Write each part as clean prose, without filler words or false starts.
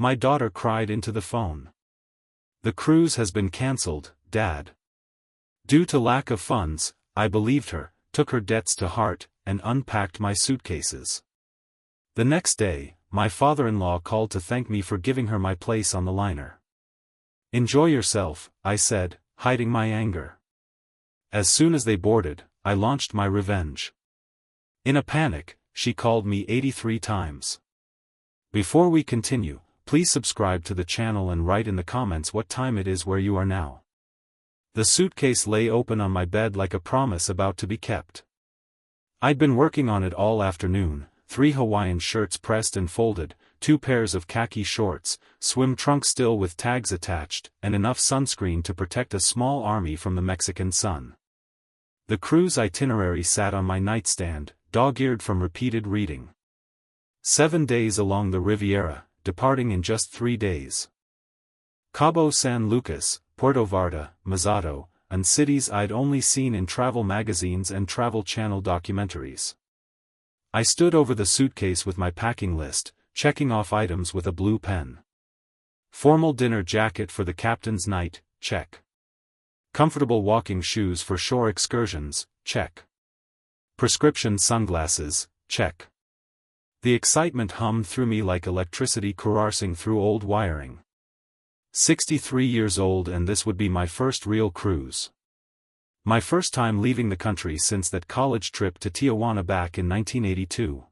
My daughter cried into the phone. The cruise has been cancelled, Dad. Due to lack of funds, I believed her, took her debts to heart, and unpacked my suitcases. The next day, my father-in-law called to thank me for giving her my place on the liner. "Enjoy yourself," I said, hiding my anger. As soon as they boarded, I launched my revenge. In a panic, she called me 83 times. Before we continue, please subscribe to the channel and write in the comments what time it is where you are now. The suitcase lay open on my bed like a promise about to be kept. I'd been working on it all afternoon, 3 Hawaiian shirts pressed and folded, 2 pairs of khaki shorts, swim trunks still with tags attached, and enough sunscreen to protect a small army from the Mexican sun. The cruise itinerary sat on my nightstand, dog-eared from repeated reading. 7 days along the Riviera, departing in just 3 days. Cabo San Lucas, Puerto Vallarta, Mazatto, and cities I'd only seen in travel magazines and Travel Channel documentaries. I stood over the suitcase with my packing list, checking off items with a blue pen. Formal dinner jacket for the captain's night, check. Comfortable walking shoes for shore excursions, check. Prescription sunglasses, check. The excitement hummed through me like electricity coursing through old wiring. 63 years old, and this would be my first real cruise. My first time leaving the country since that college trip to Tijuana back in 1982.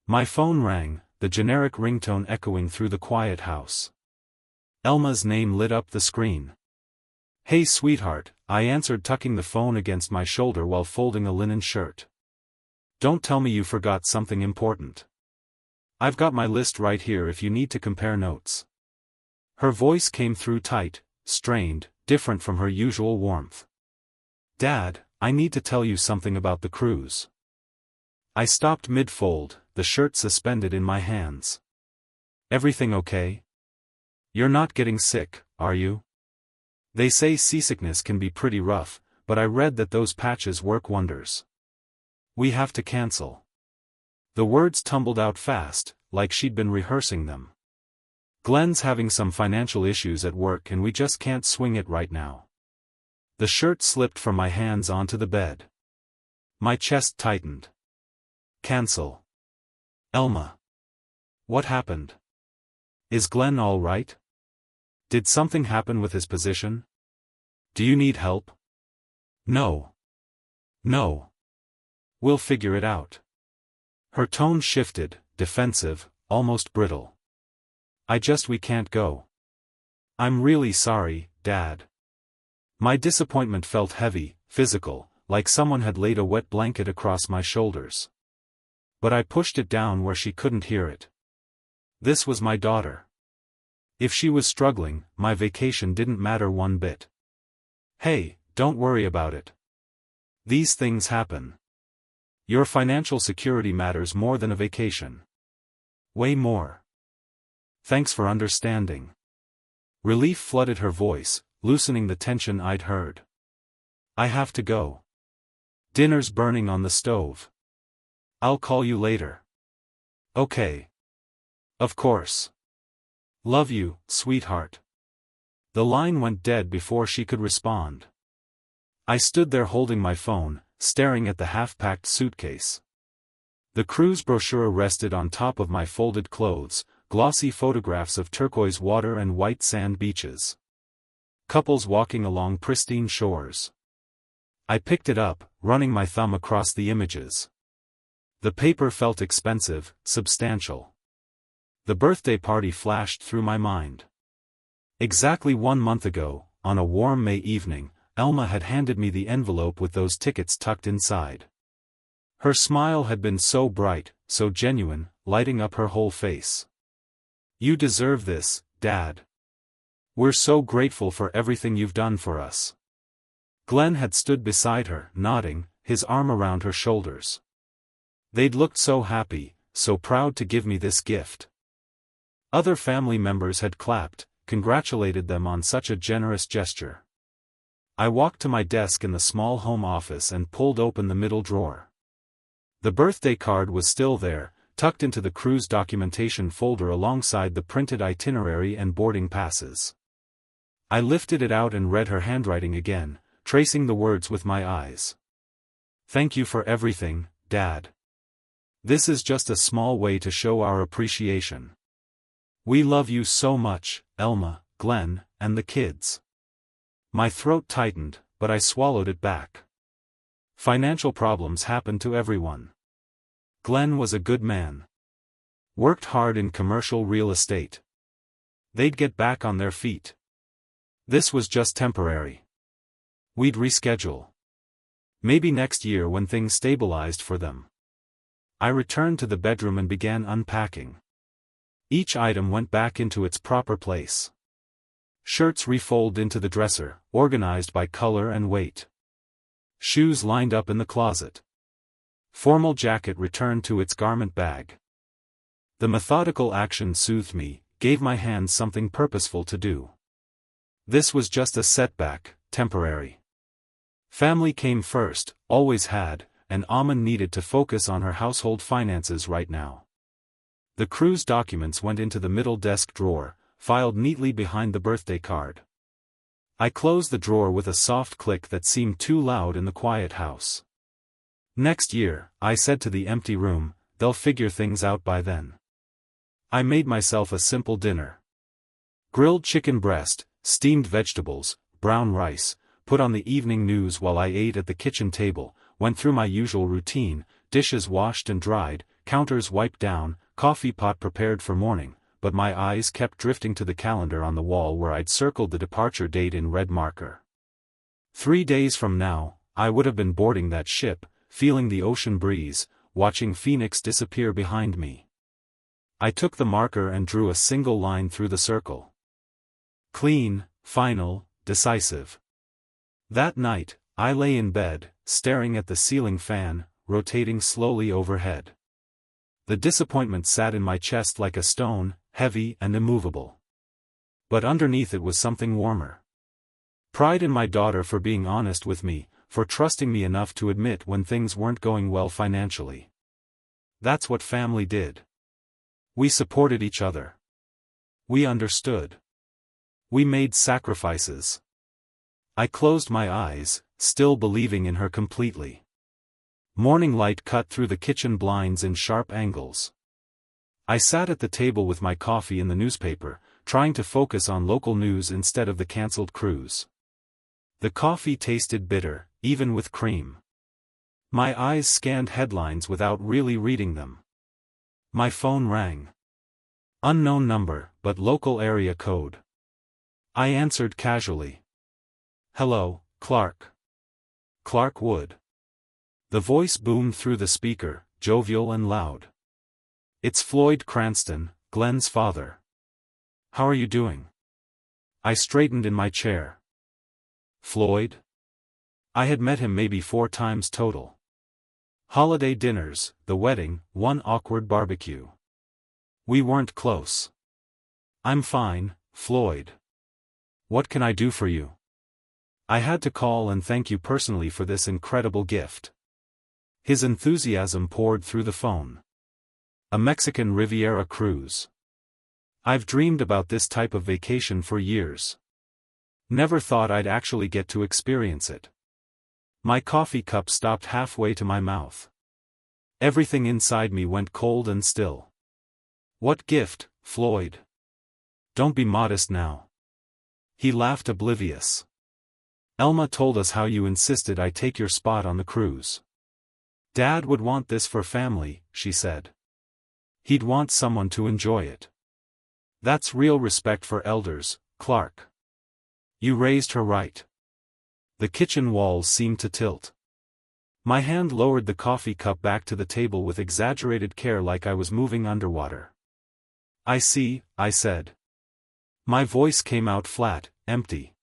My phone rang, the generic ringtone echoing through the quiet house. Elma's name lit up the screen. "Hey sweetheart," I answered, tucking the phone against my shoulder while folding a linen shirt. "Don't tell me you forgot something important. I've got my list right here if you need to compare notes." Her voice came through tight, strained, different from her usual warmth. "Dad, I need to tell you something about the cruise." I stopped mid-fold, the shirt suspended in my hands. "Everything okay? You're not getting sick, are you? They say seasickness can be pretty rough, but I read that those patches work wonders. We have to cancel." The words tumbled out fast, like she'd been rehearsing them. "Glenn's having some financial issues at work and we just can't swing it right now." The shirt slipped from my hands onto the bed. My chest tightened. "Cancel? Elma. What happened? Is Glenn all right? Did something happen with his position? Do you need help?" "No. No. We'll figure it out." Her tone shifted, defensive, almost brittle. We can't go." "I'm really sorry, Dad." My disappointment felt heavy, physical, like someone had laid a wet blanket across my shoulders. But I pushed it down where she couldn't hear it. This was my daughter. If she was struggling, my vacation didn't matter one bit. "Hey, don't worry about it. These things happen. Your financial security matters more than a vacation. Way more. Thanks for understanding." Relief flooded her voice, loosening the tension I'd heard. "I have to go. Dinner's burning on the stove. I'll call you later." "Okay. Of course. Love you, sweetheart." The line went dead before she could respond. I stood there holding my phone, staring at the half-packed suitcase. The cruise brochure rested on top of my folded clothes, glossy photographs of turquoise water and white sand beaches. Couples walking along pristine shores. I picked it up, running my thumb across the images. The paper felt expensive, substantial. The birthday party flashed through my mind. Exactly 1 month ago, on a warm May evening, Elma had handed me the envelope with those tickets tucked inside. Her smile had been so bright, so genuine, lighting up her whole face. "You deserve this, Dad. We're so grateful for everything you've done for us." Glenn had stood beside her, nodding, his arm around her shoulders. They'd looked so happy, so proud to give me this gift. Other family members had clapped, congratulated them on such a generous gesture. I walked to my desk in the small home office and pulled open the middle drawer. The birthday card was still there, tucked into the cruise documentation folder alongside the printed itinerary and boarding passes. I lifted it out and read her handwriting again, tracing the words with my eyes. "Thank you for everything, Dad. This is just a small way to show our appreciation. We love you so much, Elma, Glenn, and the kids." My throat tightened, but I swallowed it back. Financial problems happen to everyone. Glenn was a good man. Worked hard in commercial real estate. They'd get back on their feet. This was just temporary. We'd reschedule. Maybe next year when things stabilized for them. I returned to the bedroom and began unpacking. Each item went back into its proper place. Shirts refolded into the dresser, organized by color and weight. Shoes lined up in the closet. Formal jacket returned to its garment bag. The methodical action soothed me, gave my hands something purposeful to do. This was just a setback, temporary. Family came first, always had, and Amon needed to focus on her household finances right now. The cruise documents went into the middle desk drawer, filed neatly behind the birthday card. I closed the drawer with a soft click that seemed too loud in the quiet house. "Next year," I said to the empty room, "they'll figure things out by then." I made myself a simple dinner. Grilled chicken breast, steamed vegetables, brown rice, put on the evening news while I ate at the kitchen table, went through my usual routine, dishes washed and dried, counters wiped down, coffee pot prepared for morning, but my eyes kept drifting to the calendar on the wall where I'd circled the departure date in red marker. 3 days from now, I would have been boarding that ship, feeling the ocean breeze, watching Phoenix disappear behind me. I took the marker and drew a single line through the circle. Clean, final, decisive. That night, I lay in bed, staring at the ceiling fan, rotating slowly overhead. The disappointment sat in my chest like a stone, heavy and immovable. But underneath it was something warmer. Pride in my daughter for being honest with me, for trusting me enough to admit when things weren't going well financially. That's what family did. We supported each other. We understood. We made sacrifices. I closed my eyes, still believing in her completely. Morning light cut through the kitchen blinds in sharp angles. I sat at the table with my coffee and the newspaper, trying to focus on local news instead of the cancelled cruise. The coffee tasted bitter, even with cream. My eyes scanned headlines without really reading them. My phone rang. Unknown number, but local area code. I answered casually. "Hello, Clark." Clark Wood. The voice boomed through the speaker, jovial and loud. "It's Floyd Cranston, Glenn's father. How are you doing?" I straightened in my chair. Floyd? I had met him maybe 4 times total. Holiday dinners, the wedding, one awkward barbecue. We weren't close. "I'm fine, Floyd. What can I do for you? I had to call and thank you personally for this incredible gift." His enthusiasm poured through the phone. "A Mexican Riviera cruise. I've dreamed about this type of vacation for years. Never thought I'd actually get to experience it." My coffee cup stopped halfway to my mouth. Everything inside me went cold and still. "What gift, Floyd? Don't be modest now." He laughed oblivious. "Elma told us how you insisted I take your spot on the cruise. Dad would want this for family," she said. "He'd want someone to enjoy it. That's real respect for elders, Clark. You raised her right." The kitchen walls seemed to tilt. My hand lowered the coffee cup back to the table with exaggerated care like I was moving underwater. "I see," I said. My voice came out flat, empty.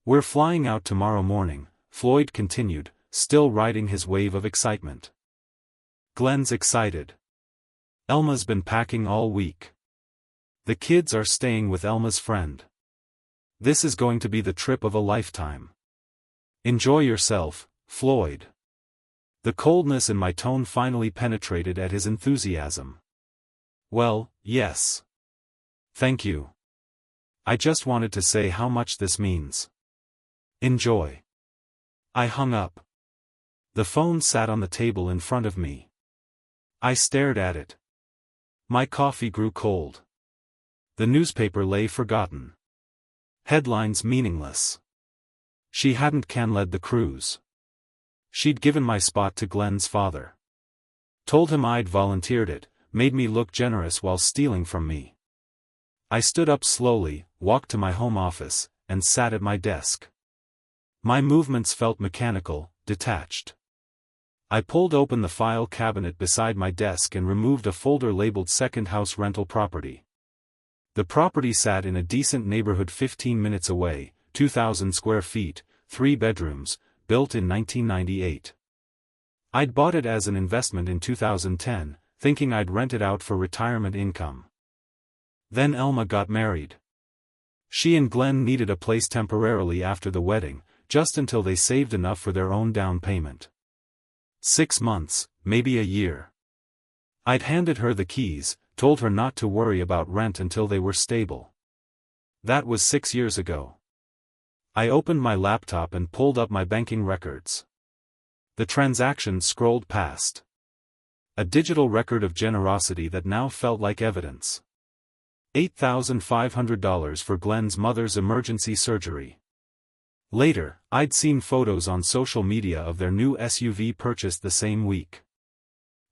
"We're flying out tomorrow morning," Floyd continued, still riding his wave of excitement. "Glenn's excited. Elma's been packing all week. The kids are staying with Elma's friend. This is going to be the trip of a lifetime. Enjoy yourself, Floyd." The coldness in my tone finally penetrated at his enthusiasm. Well, yes. Thank you. I just wanted to say how much this means. Enjoy. I hung up. The phone sat on the table in front of me. I stared at it. My coffee grew cold. The newspaper lay forgotten. Headlines meaningless. She hadn't can-led the cruise. She'd given my spot to Glenn's father. Told him I'd volunteered it, made me look generous while stealing from me. I stood up slowly, walked to my home office, and sat at my desk. My movements felt mechanical, detached. I pulled open the file cabinet beside my desk and removed a folder labeled Second House Rental Property. The property sat in a decent neighborhood 15 minutes away, 2,000 square feet, 3 bedrooms, built in 1998. I'd bought it as an investment in 2010, thinking I'd rent it out for retirement income. Then Elma got married. She and Glenn needed a place temporarily after the wedding, just until they saved enough for their own down payment. 6 months, maybe a year. I'd handed her the keys, told her not to worry about rent until they were stable. That was 6 years ago. I opened my laptop and pulled up my banking records. The transaction scrolled past. A digital record of generosity that now felt like evidence. $8,500 for Glenn's mother's emergency surgery. Later, I'd seen photos on social media of their new SUV purchased the same week.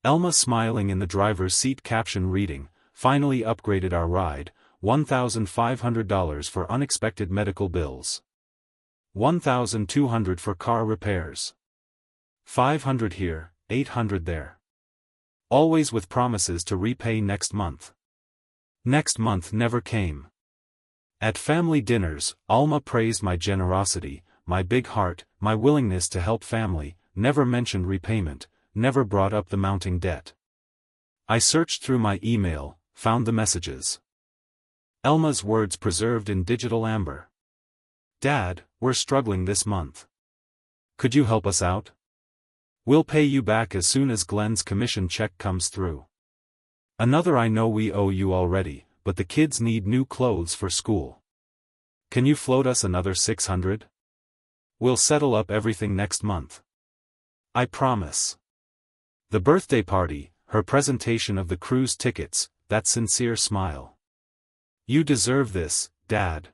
Elma smiling in the driver's seat, caption reading, "Finally upgraded our ride, $1,500 for unexpected medical bills. $1,200 for car repairs. $500 here, $800 there. Always with promises to repay next month." Next month never came. At family dinners, Alma praised my generosity, my big heart, my willingness to help family, never mentioned repayment, never brought up the mounting debt. I searched through my email, found the messages. Elma's words preserved in digital amber. "Dad, we're struggling this month. Could you help us out? We'll pay you back as soon as Glenn's commission check comes through. Another, I know we owe you already, but the kids need new clothes for school. Can you float us another $600? We'll settle up everything next month. I promise." The birthday party, her presentation of the cruise tickets, that sincere smile. "You deserve this, Dad."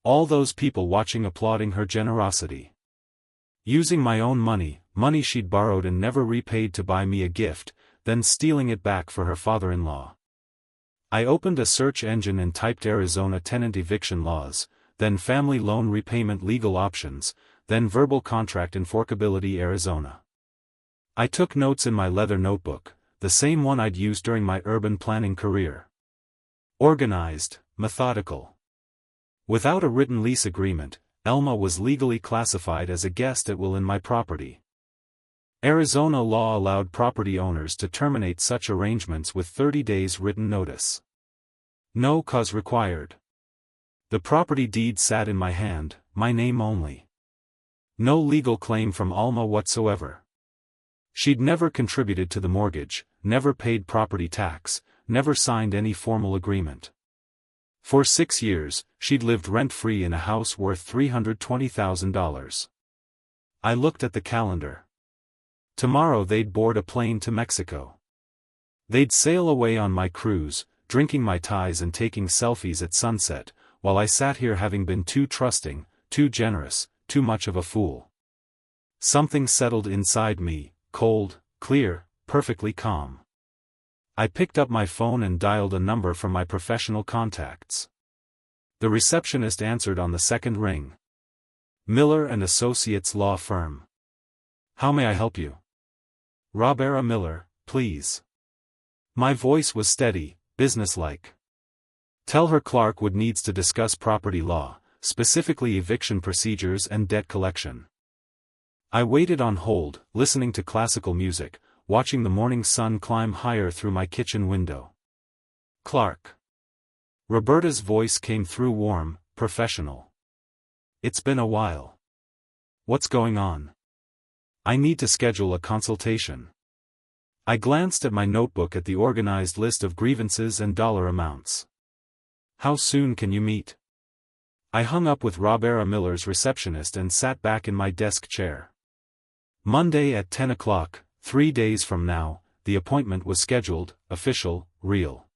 All those people watching, applauding her generosity. Using my own money she'd borrowed and never repaid, to buy me a gift, then stealing it back for her father-in-law. I opened a search engine and typed Arizona tenant eviction laws, then family loan repayment legal options, then verbal contract enforceability Arizona. I took notes in my leather notebook, the same one I'd used during my urban planning career. Organized, methodical. Without a written lease agreement, Elma was legally classified as a guest at will in my property. Arizona law allowed property owners to terminate such arrangements with 30 days written notice. No cause required. The property deed sat in my hand, my name only. No legal claim from Alma whatsoever. She'd never contributed to the mortgage, never paid property tax, never signed any formal agreement. For 6 years, she'd lived rent-free in a house worth $320,000. I looked at the calendar. Tomorrow they'd board a plane to Mexico. They'd sail away on my cruise, drinking Mai Tais and taking selfies at sunset, while I sat here having been too trusting, too generous, too much of a fool. Something settled inside me, cold, clear, perfectly calm. I picked up my phone and dialed a number from my professional contacts. The receptionist answered on the second ring. "Miller and Associates Law Firm. How may I help you?" "Robera Miller, please." My voice was steady, businesslike. "Tell her Clark Wood needs to discuss property law, specifically eviction procedures and debt collection." I waited on hold, listening to classical music, watching the morning sun climb higher through my kitchen window. "Clark." Roberta's voice came through, warm, professional. "It's been a while. What's going on?" I need to schedule a consultation. I glanced at my notebook at the organized list of grievances and dollar amounts. How soon can you meet? I hung up with Robera Miller's receptionist and sat back in my desk chair. Monday at 10 o'clock, 3 days from now, the appointment was scheduled, official, real.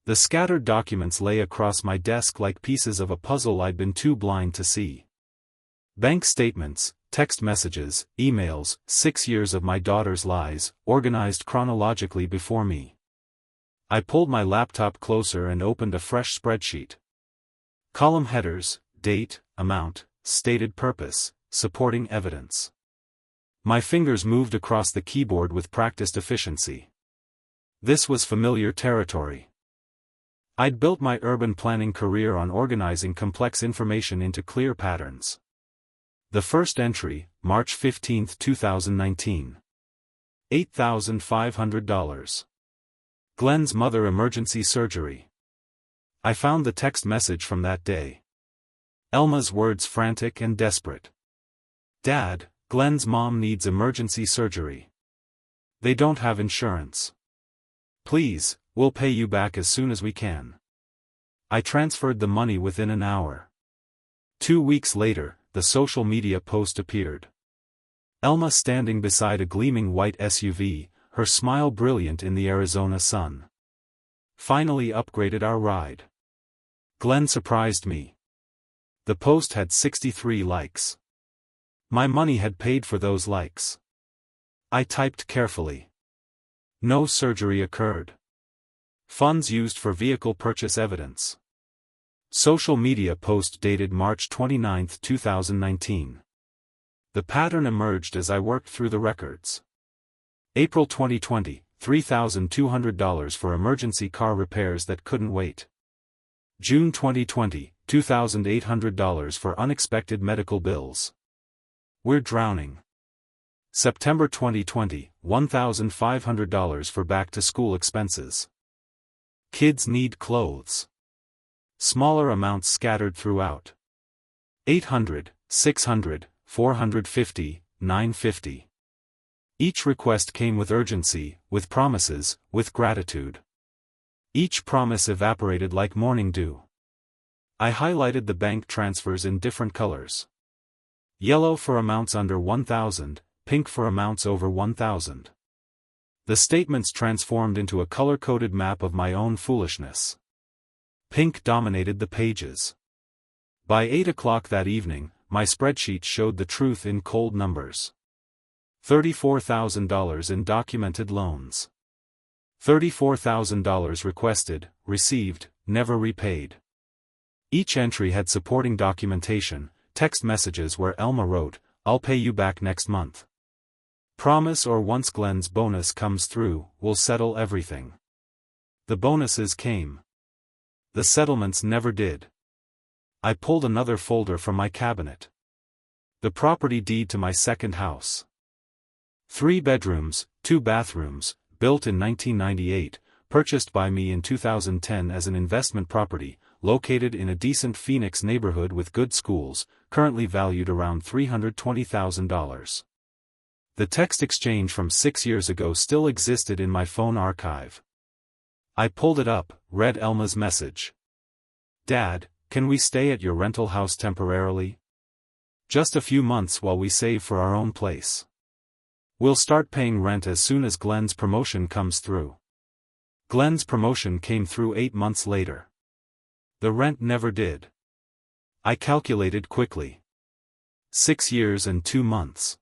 The scattered documents lay across my desk like pieces of a puzzle I'd been too blind to see. Bank statements, text messages, emails, 6 years of my daughter's lies, organized chronologically before me. I pulled my laptop closer and opened a fresh spreadsheet. Column headers, date, amount, stated purpose, supporting evidence. My fingers moved across the keyboard with practiced efficiency. This was familiar territory. I'd built my urban planning career on organizing complex information into clear patterns. The first entry, March 15, 2019. $8,500. Glenn's mother emergency surgery. I found the text message from that day. Elma's words frantic and desperate. Dad, Glenn's mom needs emergency surgery. They don't have insurance. Please, we'll pay you back as soon as we can. I transferred the money within an hour. 2 weeks later, the social media post appeared. Elma standing beside a gleaming white SUV, her smile brilliant in the Arizona sun. Finally upgraded our ride. Glenn surprised me. The post had 63 likes. My money had paid for those likes. I typed carefully. No surgery occurred. Funds used for vehicle purchase evidence. Social media post dated March 29, 2019. The pattern emerged as I worked through the records. April 2020, $3,200 for emergency car repairs that couldn't wait. June 2020, $2,800 for unexpected medical bills. We're drowning. September 2020, $1,500 for back-to-school expenses. Kids need clothes. Smaller amounts scattered throughout. $800, $600, $450, $950. Each request came with urgency, with promises, with gratitude. Each promise evaporated like morning dew. I highlighted the bank transfers in different colors. Yellow for amounts under $1,000, pink for amounts over $1,000. The statements transformed into a color-coded map of my own foolishness. Pink dominated the pages. By 8 o'clock that evening, my spreadsheet showed the truth in cold numbers. $34,000 in documented loans. $34,000 requested, received, never repaid. Each entry had supporting documentation, text messages where Elma wrote, "I'll pay you back next month. Promise or once Glenn's bonus comes through, we'll settle everything." The bonuses came. The settlements never did. I pulled another folder from my cabinet. The property deed to my second house. 3 bedrooms, 2 bathrooms, built in 1998, purchased by me in 2010 as an investment property, located in a decent Phoenix neighborhood with good schools, currently valued around $320,000. The text exchange from 6 years ago still existed in my phone archive. I pulled it up, read Elma's message. "Dad, can we stay at your rental house temporarily? Just a few months while we save for our own place. We'll start paying rent as soon as Glenn's promotion comes through." Glenn's promotion came through 8 months later. The rent never did. I calculated quickly. 6 years and 2 months.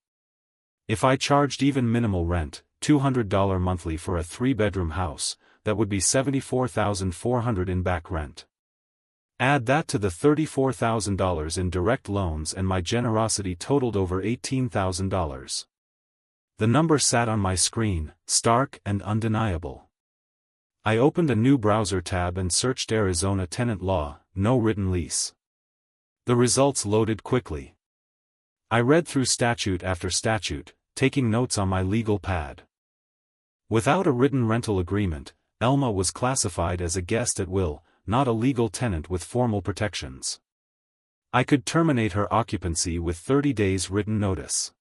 If I charged even minimal rent, $200 monthly for a 3-bedroom house, that would be $74,400 in back rent. Add that to the $34,000 in direct loans and my generosity totaled over $18,000. The number sat on my screen, stark and undeniable. I opened a new browser tab and searched Arizona tenant law, no written lease. The results loaded quickly. I read through statute after statute, taking notes on my legal pad. Without a written rental agreement, Elma was classified as a guest at will, not a legal tenant with formal protections. I could terminate her occupancy with 30 days written notice.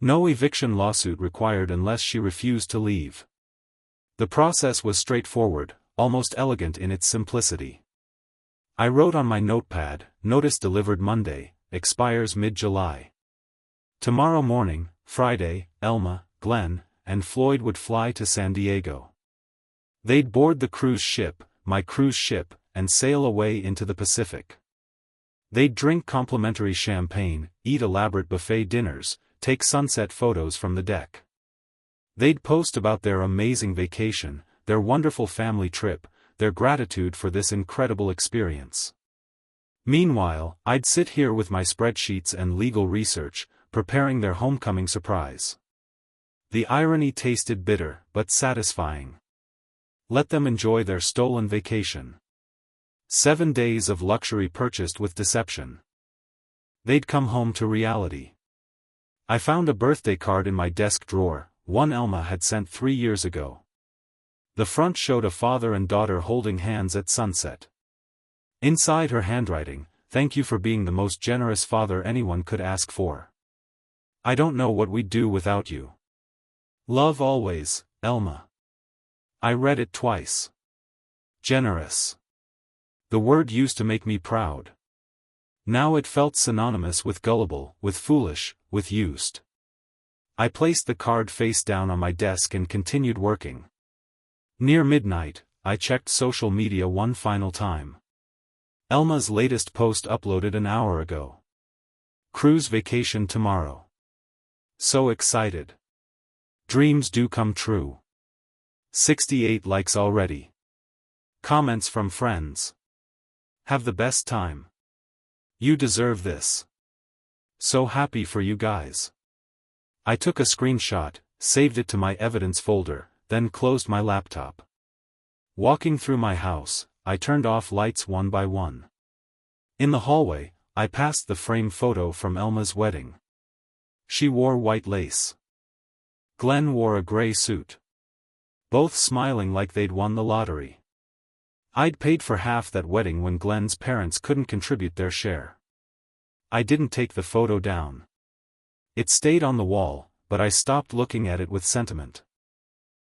No eviction lawsuit required unless she refused to leave. The process was straightforward, almost elegant in its simplicity. I wrote on my notepad, "Notice delivered Monday, expires mid-July." Tomorrow morning, Friday, Elma, Glenn, and Floyd would fly to San Diego. They'd board the cruise ship, my cruise ship, and sail away into the Pacific. They'd drink complimentary champagne, eat elaborate buffet dinners, take sunset photos from the deck. They'd post about their amazing vacation, their wonderful family trip, their gratitude for this incredible experience. Meanwhile, I'd sit here with my spreadsheets and legal research, preparing their homecoming surprise. The irony tasted bitter, but satisfying. Let them enjoy their stolen vacation. 7 days of luxury purchased with deception. They'd come home to reality. I found a birthday card in my desk drawer, one Elma had sent 3 years ago. The front showed a father and daughter holding hands at sunset. Inside her handwriting, "Thank you for being the most generous father anyone could ask for. I don't know what we'd do without you. Love always, Elma." I read it twice. Generous. The word used to make me proud. Now it felt synonymous with gullible, with foolish, with used. I placed the card face down on my desk and continued working. Near midnight, I checked social media one final time. Elma's latest post uploaded an hour ago. Cruise vacation tomorrow. So excited. Dreams do come true. 68 likes already. Comments from friends. Have the best time. You deserve this. So happy for you guys. I took a screenshot, saved it to my evidence folder, then closed my laptop. Walking through my house, I turned off lights one by one. In the hallway, I passed the frame photo from Elma's wedding. She wore white lace. Glenn wore a gray suit. Both smiling like they'd won the lottery. I'd paid for half that wedding when Glenn's parents couldn't contribute their share. I didn't take the photo down. It stayed on the wall, but I stopped looking at it with sentiment.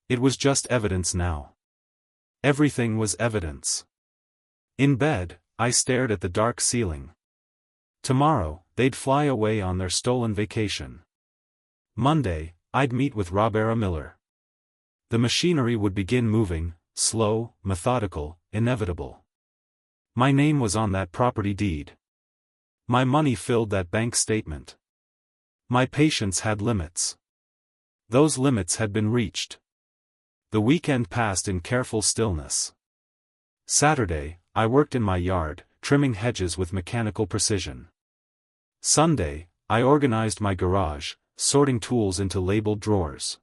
It was just evidence now. Everything was evidence. In bed, I stared at the dark ceiling. Tomorrow, they'd fly away on their stolen vacation. Monday, I'd meet with Roberta Miller. The machinery would begin moving, slow, methodical, inevitable. My name was on that property deed. My money filled that bank statement. My patience had limits. Those limits had been reached. The weekend passed in careful stillness. Saturday, I worked in my yard, trimming hedges with mechanical precision. Sunday, I organized my garage, sorting tools into labeled drawers.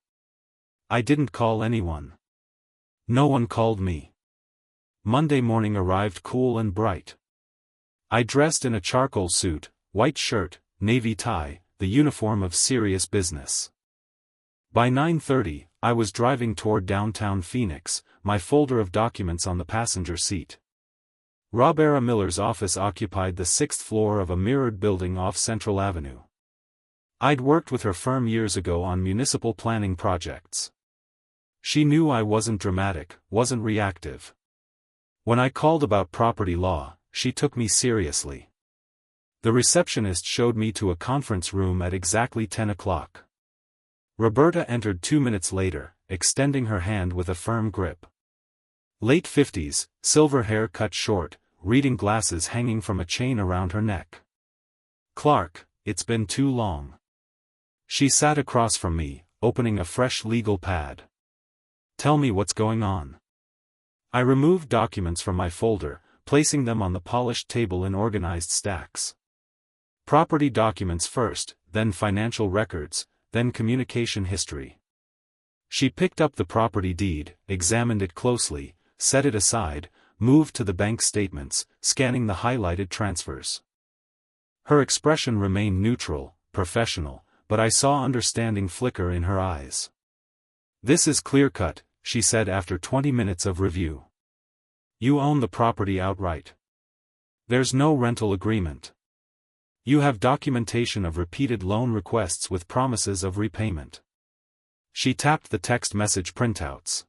I didn't call anyone. No one called me. Monday morning arrived cool and bright. I dressed in a charcoal suit, white shirt, navy tie, the uniform of serious business. By 9:30, I was driving toward downtown Phoenix, my folder of documents on the passenger seat. Roberta Miller's office occupied the 6th floor of a mirrored building off Central Avenue. I'd worked with her firm years ago on municipal planning projects. She knew I wasn't dramatic, wasn't reactive. When I called about property law, she took me seriously. The receptionist showed me to a conference room at exactly 10 o'clock. Roberta entered 2 minutes later, extending her hand with a firm grip. Late 50s, silver hair cut short, reading glasses hanging from a chain around her neck. "Clark, it's been too long." She sat across from me, opening a fresh legal pad. "Tell me what's going on." I removed documents from my folder, placing them on the polished table in organized stacks. Property documents first, then financial records, then communication history. She picked up the property deed, examined it closely, set it aside, moved to the bank statements, scanning the highlighted transfers. Her expression remained neutral, professional, but I saw understanding flicker in her eyes. "This is clear-cut," she said after 20 minutes of review. "You own the property outright. There's no rental agreement. You have documentation of repeated loan requests with promises of repayment. She tapped the text message printouts.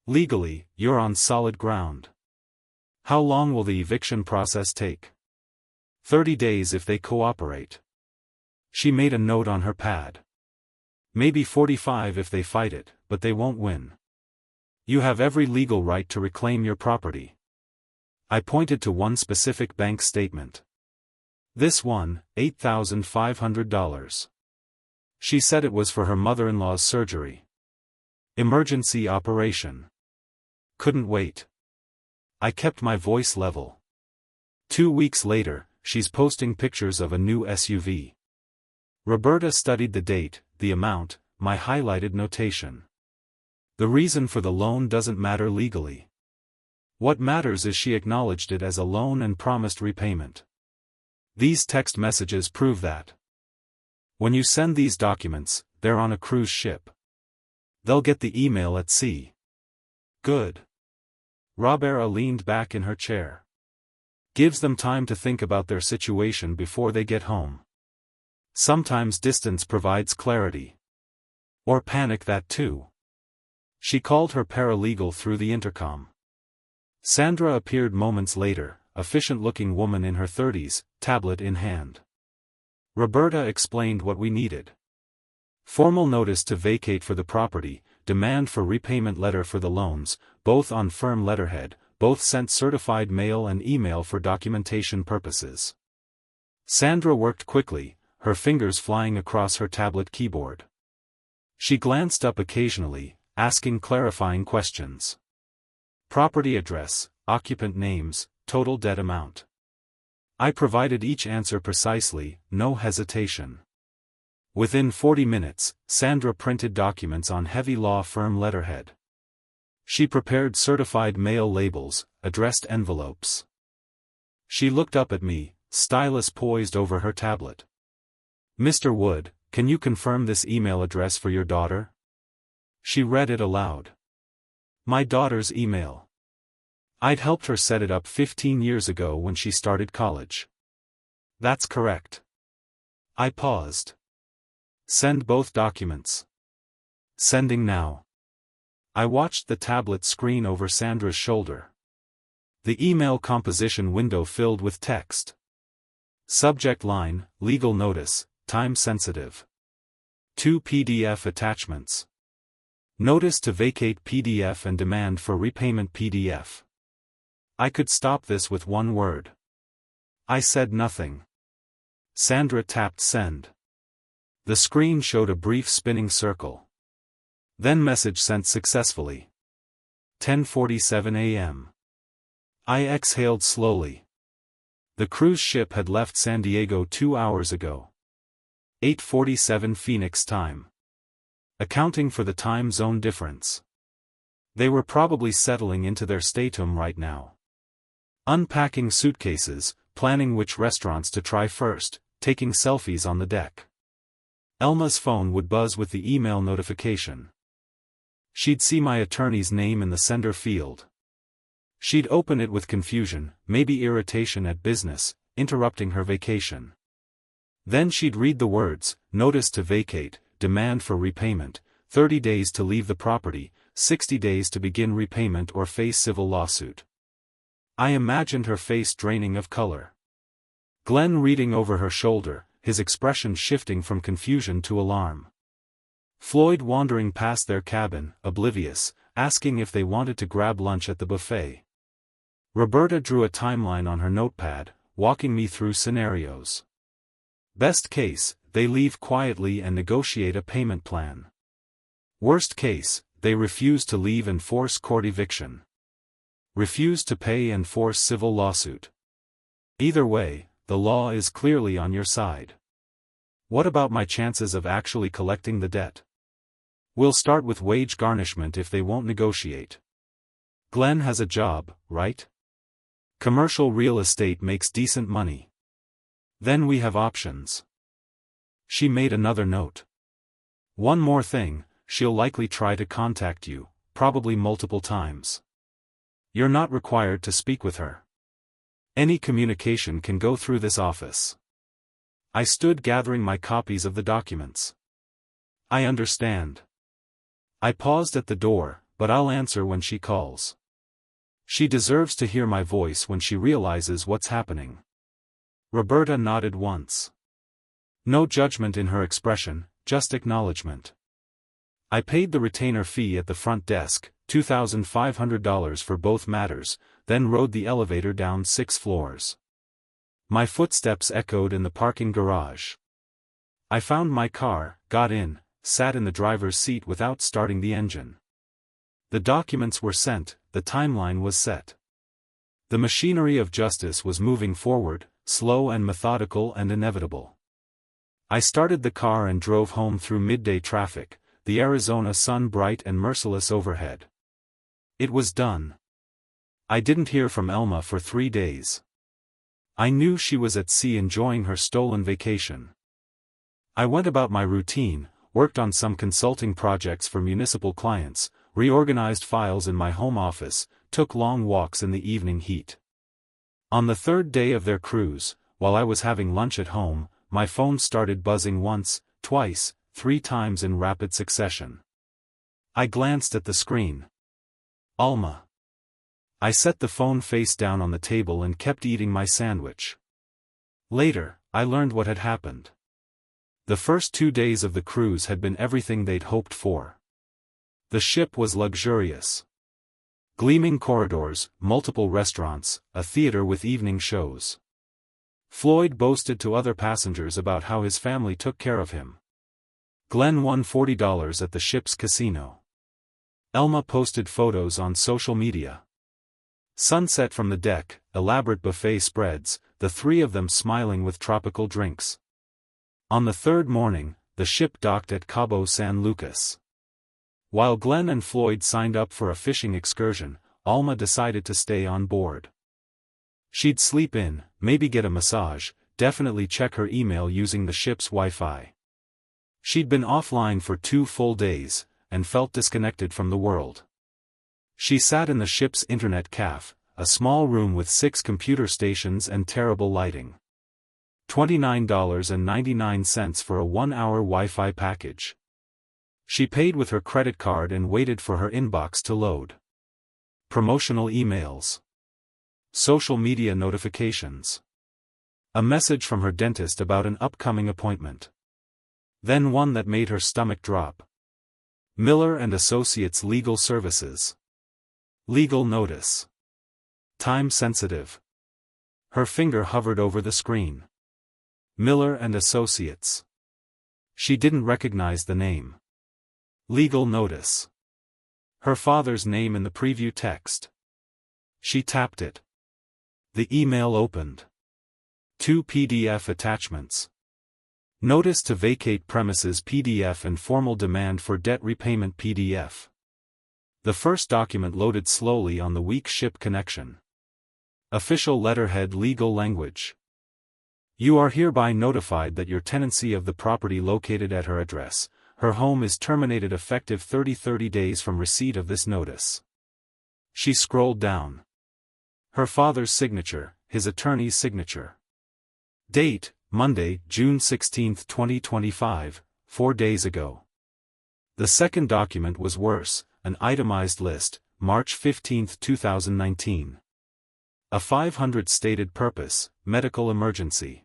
Legally, you're on solid ground. How long will the eviction process take? 30 days if they cooperate. She made a note on her pad. Maybe 45 if they fight it, but they won't win. You have every legal right to reclaim your property. I pointed to one specific bank statement. This one, $8,500. She said it was for her mother-in-law's surgery. Emergency operation. Couldn't wait. I kept my voice level. 2 weeks later, she's posting pictures of a new SUV. Roberta studied the date, the amount, my highlighted notation. The reason for the loan doesn't matter legally. What matters is she acknowledged it as a loan and promised repayment. These text messages prove that. When you send these documents, they're on a cruise ship. They'll get the email at sea. Good. Roberta leaned back in her chair. Gives them time to think about their situation before they get home. Sometimes distance provides clarity. Or panic that too. She called her paralegal through the intercom. Sandra appeared moments later, efficient-looking woman in her 30s, tablet in hand. Roberta explained what we needed. Formal notice to vacate for the property, demand for repayment letter for the loans, both on firm letterhead, both sent certified mail and email for documentation purposes. Sandra worked quickly, her fingers flying across her tablet keyboard. She glanced up occasionally, asking clarifying questions. Property address, occupant names, total debt amount. I provided each answer precisely, no hesitation. Within 40 minutes, Sandra printed documents on heavy law firm letterhead. She prepared certified mail labels, addressed envelopes. She looked up at me, stylus poised over her tablet. Mr. Wood, can you confirm this email address for your daughter? She read it aloud. My daughter's email. I'd helped her set it up 15 years ago when she started college. That's correct. I paused. Send both documents. Sending now. I watched the tablet screen over Sandra's shoulder. The email composition window filled with text. Subject line, legal notice, time sensitive. 2 PDF attachments. Notice to vacate PDF and demand for repayment PDF. I could stop this with one word. I said nothing. Sandra tapped send. The screen showed a brief spinning circle. Then message sent successfully. 10:47 a.m. I exhaled slowly. The cruise ship had left San Diego 2 hours ago. 8:47 Phoenix time. Accounting for the time zone difference. They were probably settling into their stateroom right now. Unpacking suitcases, planning which restaurants to try first, taking selfies on the deck. Elma's phone would buzz with the email notification. She'd see my attorney's name in the sender field. She'd open it with confusion, maybe irritation at business, interrupting her vacation. Then she'd read the words, notice to vacate, demand for repayment, 30 days to leave the property, 60 days to begin repayment or face civil lawsuit. I imagined her face draining of color. Glenn reading over her shoulder, his expression shifting from confusion to alarm. Floyd wandering past their cabin, oblivious, asking if they wanted to grab lunch at the buffet. Roberta drew a timeline on her notepad, walking me through scenarios. Best case, they leave quietly and negotiate a payment plan. Worst case, they refuse to leave and force court eviction. Refuse to pay and force civil lawsuit. Either way, the law is clearly on your side. What about my chances of actually collecting the debt? We'll start with wage garnishment if they won't negotiate. Glenn has a job, right? Commercial real estate makes decent money. Then we have options. She made another note. One more thing, she'll likely try to contact you, probably multiple times. You're not required to speak with her. Any communication can go through this office. I stood gathering my copies of the documents. I understand. I paused at the door, but I'll answer when she calls. She deserves to hear my voice when she realizes what's happening. Roberta nodded once. No judgment in her expression, just acknowledgement. I paid the retainer fee at the front desk, $2,500 for both matters, then rode the elevator down 6 floors. My footsteps echoed in the parking garage. I found my car, got in, sat in the driver's seat without starting the engine. The documents were sent, the timeline was set. The machinery of justice was moving forward, slow and methodical and inevitable. I started the car and drove home through midday traffic, the Arizona sun bright and merciless overhead. It was done. I didn't hear from Elma for 3 days. I knew she was at sea enjoying her stolen vacation. I went about my routine, worked on some consulting projects for municipal clients, reorganized files in my home office, took long walks in the evening heat. On the 3rd day of their cruise, while I was having lunch at home, my phone started buzzing once, twice, 3 times in rapid succession. I glanced at the screen. Alma. I set the phone face down on the table and kept eating my sandwich. Later, I learned what had happened. The first 2 days of the cruise had been everything they'd hoped for. The ship was luxurious. Gleaming corridors, multiple restaurants, a theater with evening shows. Floyd boasted to other passengers about how his family took care of him. Glenn won $40 at the ship's casino. Elma posted photos on social media. Sunset from the deck, elaborate buffet spreads, the 3 of them smiling with tropical drinks. On the 3rd morning, the ship docked at Cabo San Lucas. While Glenn and Floyd signed up for a fishing excursion, Alma decided to stay on board. She'd sleep in, maybe get a massage, definitely check her email using the ship's Wi-Fi. She'd been offline for 2 full days, and felt disconnected from the world. She sat in the ship's internet cafe, a small room with 6 computer stations and terrible lighting. $29.99 for a 1-hour Wi-Fi package. She paid with her credit card and waited for her inbox to load. Promotional emails. Social media notifications. A message from her dentist about an upcoming appointment. Then one that made her stomach drop. Miller and Associates Legal Services. Legal notice. Time sensitive. Her finger hovered over the screen. Miller and Associates. She didn't recognize the name. Legal notice. Her father's name in the preview text. She tapped it. The email opened. 2 PDF attachments. Notice to vacate premises PDF and formal demand for debt repayment PDF. The first document loaded slowly on the weak ship connection. Official letterhead legal language. You are hereby notified that your tenancy of the property located at her address, her home is terminated effective 30 days from receipt of this notice. She scrolled down. Her father's signature, his attorney's signature. Date, Monday, June 16, 2025, 4 days ago. The second document was worse, an itemized list, March 15, 2019. A 500 stated purpose, medical emergency.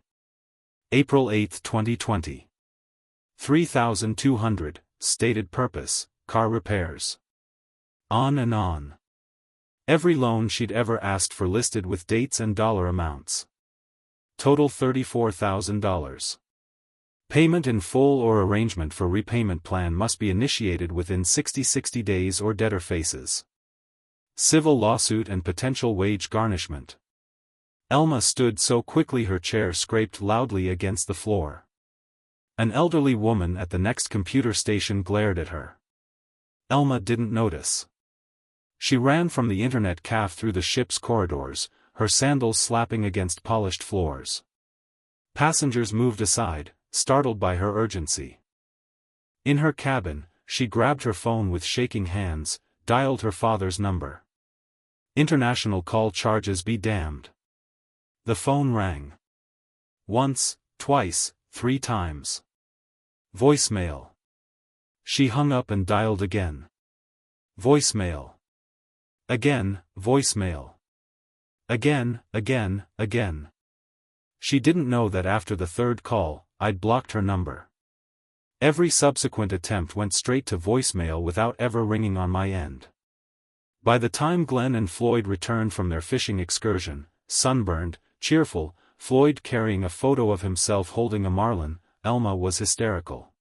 April 8, 2020. 3,200, stated purpose, car repairs. On and on. Every loan she'd ever asked for listed with dates and dollar amounts. Total $34,000. Payment in full or arrangement for repayment plan must be initiated within 60 days or debtor faces. Civil lawsuit and potential wage garnishment. Elma stood so quickly her chair scraped loudly against the floor. An elderly woman at the next computer station glared at her. Elma didn't notice. She ran from the internet cafe through the ship's corridors, her sandals slapping against polished floors. Passengers moved aside, startled by her urgency. In her cabin, she grabbed her phone with shaking hands, dialed her father's number. International call charges be damned. The phone rang. Once, twice, 3 times. Voicemail. She hung up and dialed again. Voicemail. Again, voicemail. Again. She didn't know that after the third call, I'd blocked her number. Every subsequent attempt went straight to voicemail without ever ringing on my end. By the time Glenn and Floyd returned from their fishing excursion, sunburned, cheerful, Floyd carrying a photo of himself holding a marlin, Elma was hysterical.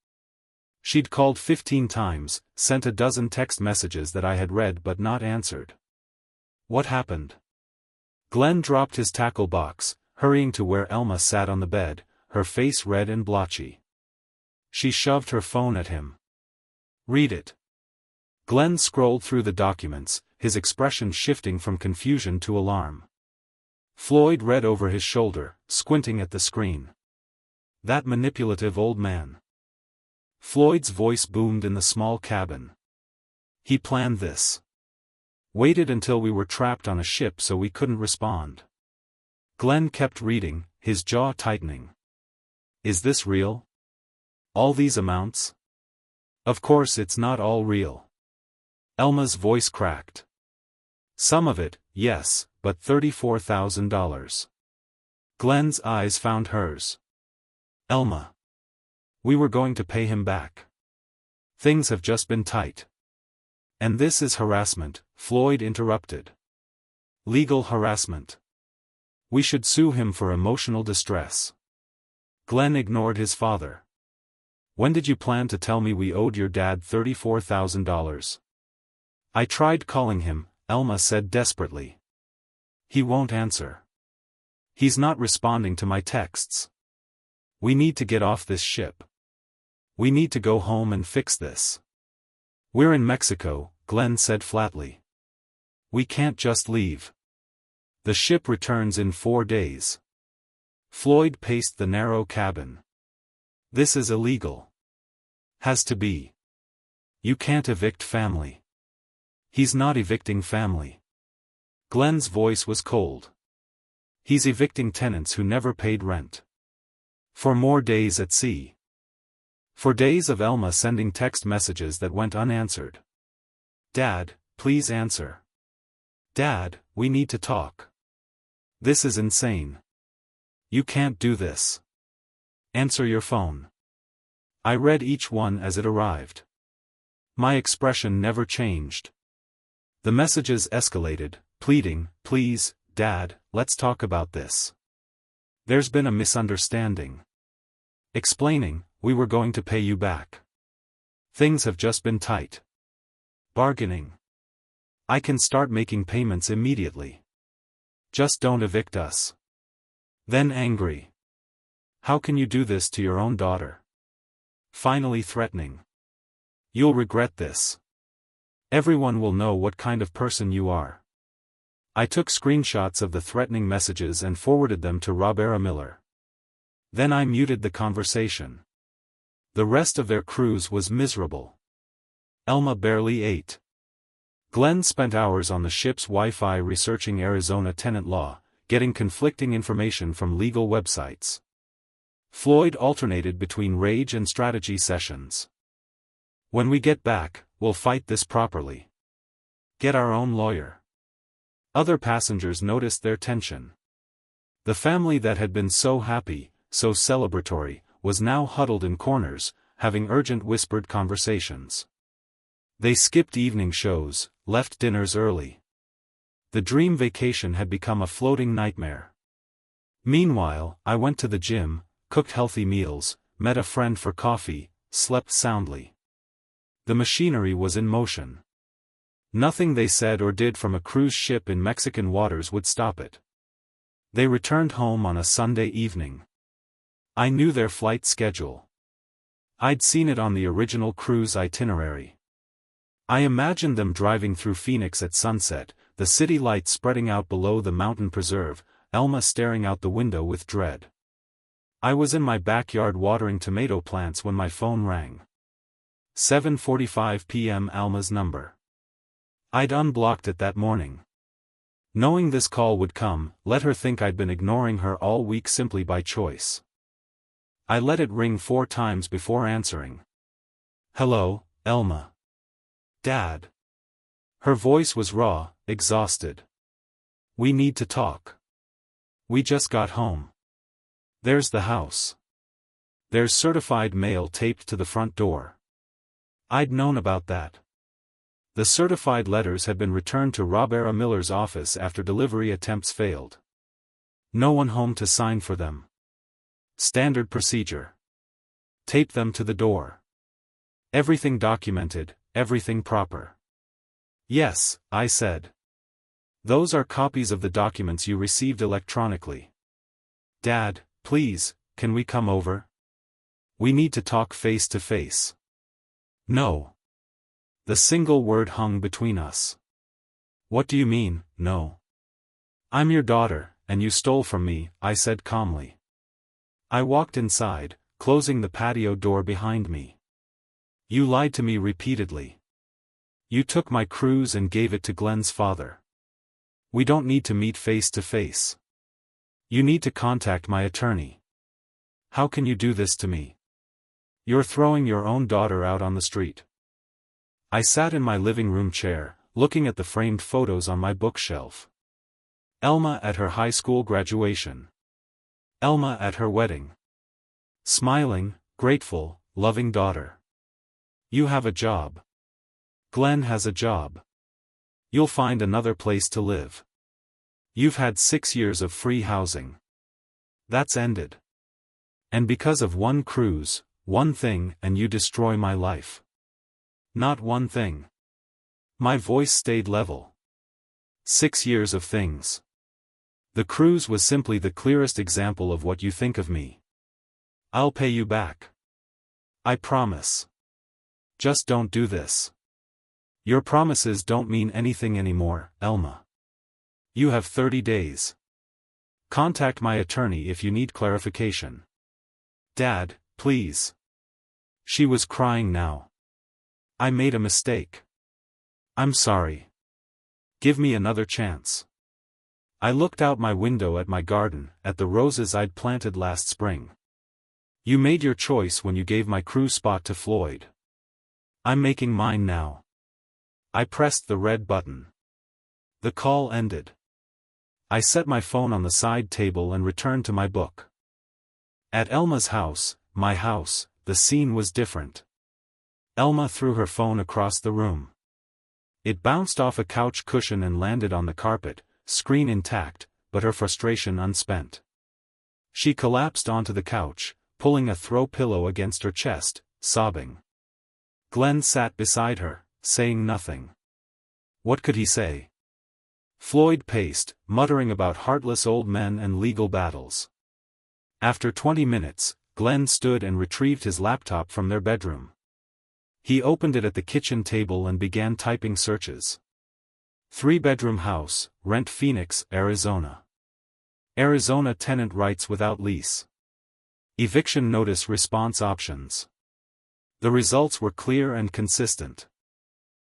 She'd called 15 times, sent a dozen text messages that I had read but not answered. What happened? Glenn dropped his tackle box, hurrying to where Elma sat on the bed, her face red and blotchy. She shoved her phone at him. Read it. Glenn scrolled through the documents, his expression shifting from confusion to alarm. Floyd read over his shoulder, squinting at the screen. That manipulative old man. Floyd's voice boomed in the small cabin. He planned this. Waited until we were trapped on a ship so we couldn't respond. Glenn kept reading, his jaw tightening. Is this real? All these amounts? Of course it's not all real. Elma's voice cracked. Some of it, yes, but $34,000. Glenn's eyes found hers. Elma. We were going to pay him back. Things have just been tight. And this is harassment, Floyd interrupted. Legal harassment. We should sue him for emotional distress. Glenn ignored his father. When did you plan to tell me we owed your dad $34,000? I tried calling him, Elma said desperately. He won't answer. He's not responding to my texts. We need to get off this ship. We need to go home and fix this. We're in Mexico, Glenn said flatly. We can't just leave. The ship returns in 4 days. Floyd paced the narrow cabin. This is illegal. Has to be. You can't evict family. He's not evicting family. Glenn's voice was cold. He's evicting tenants who never paid rent. For more days at sea. For days of Elma sending text messages that went unanswered. Dad, please answer. Dad, we need to talk. This is insane. You can't do this. Answer your phone. I read each one as it arrived. My expression never changed. The messages escalated, pleading, please, Dad, let's talk about this. There's been a misunderstanding. Explaining, we were going to pay you back. Things have just been tight. Bargaining. I can start making payments immediately. Just don't evict us. Then angry. How can you do this to your own daughter? Finally threatening. You'll regret this. Everyone will know what kind of person you are. I took screenshots of the threatening messages and forwarded them to Robert Miller. Then I muted the conversation. The rest of their cruise was miserable. Elma barely ate. Glenn spent hours on the ship's Wi-Fi researching Arizona tenant law, getting conflicting information from legal websites. Floyd alternated between rage and strategy sessions. When we get back, we'll fight this properly. Get our own lawyer. Other passengers noticed their tension. The family that had been so happy, so celebratory, was now huddled in corners, having urgent whispered conversations. They skipped evening shows, left dinners early. The dream vacation had become a floating nightmare. Meanwhile, I went to the gym, cooked healthy meals, met a friend for coffee, slept soundly. The machinery was in motion. Nothing they said or did from a cruise ship in Mexican waters would stop it. They returned home on a Sunday evening. I knew their flight schedule. I'd seen it on the original cruise itinerary. I imagined them driving through Phoenix at sunset, the city lights spreading out below the mountain preserve, Elma staring out the window with dread. I was in my backyard watering tomato plants when my phone rang. 7:45 p.m. Alma's number. I'd unblocked it that morning. Knowing this call would come, let her think I'd been ignoring her all week simply by choice. I let it ring 4 times before answering. "Hello, Elma." "Dad." Her voice was raw, exhausted. "We need to talk. We just got home. There's the house. There's certified mail taped to the front door." I'd known about that. The certified letters had been returned to Robert Miller's office after delivery attempts failed. No one home to sign for them. Standard procedure. Tape them to the door. Everything documented, everything proper. "Yes," I said. "Those are copies of the documents you received electronically." "Dad, please, can we come over? We need to talk face to face." "No." The single word hung between us. "What do you mean, no?" "I'm your daughter, and you stole from me," I said calmly. I walked inside, closing the patio door behind me. "You lied to me repeatedly. You took my cruise and gave it to Glenn's father. We don't need to meet face to face. You need to contact my attorney. How can you do this to me? You're throwing your own daughter out on the street." I sat in my living room chair, looking at the framed photos on my bookshelf. Elma at her high school graduation. Elma at her wedding. Smiling, grateful, loving daughter. "You have a job. Glenn has a job. You'll find another place to live. You've had 6 years of free housing. That's ended. And because of one cruise, one thing, and you destroy my life." "Not one thing." My voice stayed level. 6 years of things. The cruise was simply the clearest example of what you think of me. I'll pay you back. I promise. Just don't do this. Your promises don't mean anything anymore, Elma. You have 30 days. Contact my attorney if you need clarification. Dad, please. She was crying now. I made a mistake. I'm sorry. Give me another chance. I looked out my window at my garden, at the roses I'd planted last spring. You made your choice when you gave my crew spot to Floyd. I'm making mine now. I pressed the red button. The call ended. I set my phone on the side table and returned to my book. At Elma's house, my house, the scene was different. Elma threw her phone across the room. It bounced off a couch cushion and landed on the carpet, screen intact, but her frustration unspent. She collapsed onto the couch, pulling a throw pillow against her chest, sobbing. Glenn sat beside her, saying nothing. What could he say? Floyd paced, muttering about heartless old men and legal battles. After 20 minutes, Glenn stood and retrieved his laptop from their bedroom. He opened it at the kitchen table and began typing searches. 3-bedroom house, rent Phoenix, Arizona. Arizona tenant rights without lease. Eviction notice response options. The results were clear and consistent.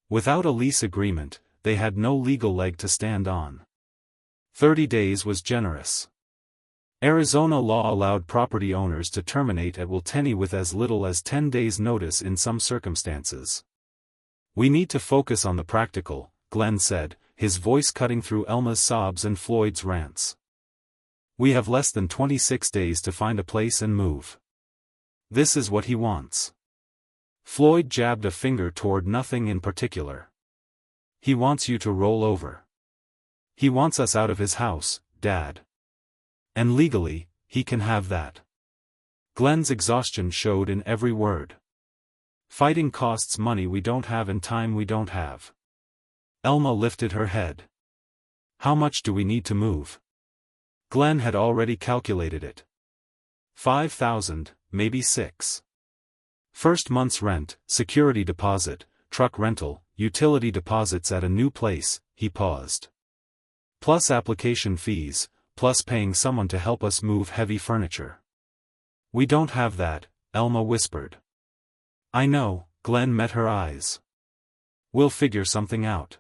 Without a lease agreement, they had no legal leg to stand on. 30 days was generous. Arizona law allowed property owners to terminate at will with as little as 10 days' notice in some circumstances. We need to focus on the practical, Glenn said, his voice cutting through Elma's sobs and Floyd's rants. We have less than 26 days to find a place and move. This is what he wants. Floyd jabbed a finger toward nothing in particular. He wants you to roll over. He wants us out of his house, Dad. And legally, he can have that. Glenn's exhaustion showed in every word. Fighting costs money we don't have and time we don't have. Elma lifted her head. How much do we need to move? Glenn had already calculated it. 5,000, maybe 6. First month's rent, security deposit, truck rental, utility deposits at a new place, he paused. Plus application fees, plus paying someone to help us move heavy furniture. We don't have that, Elma whispered. I know, Glenn met her eyes. We'll figure something out.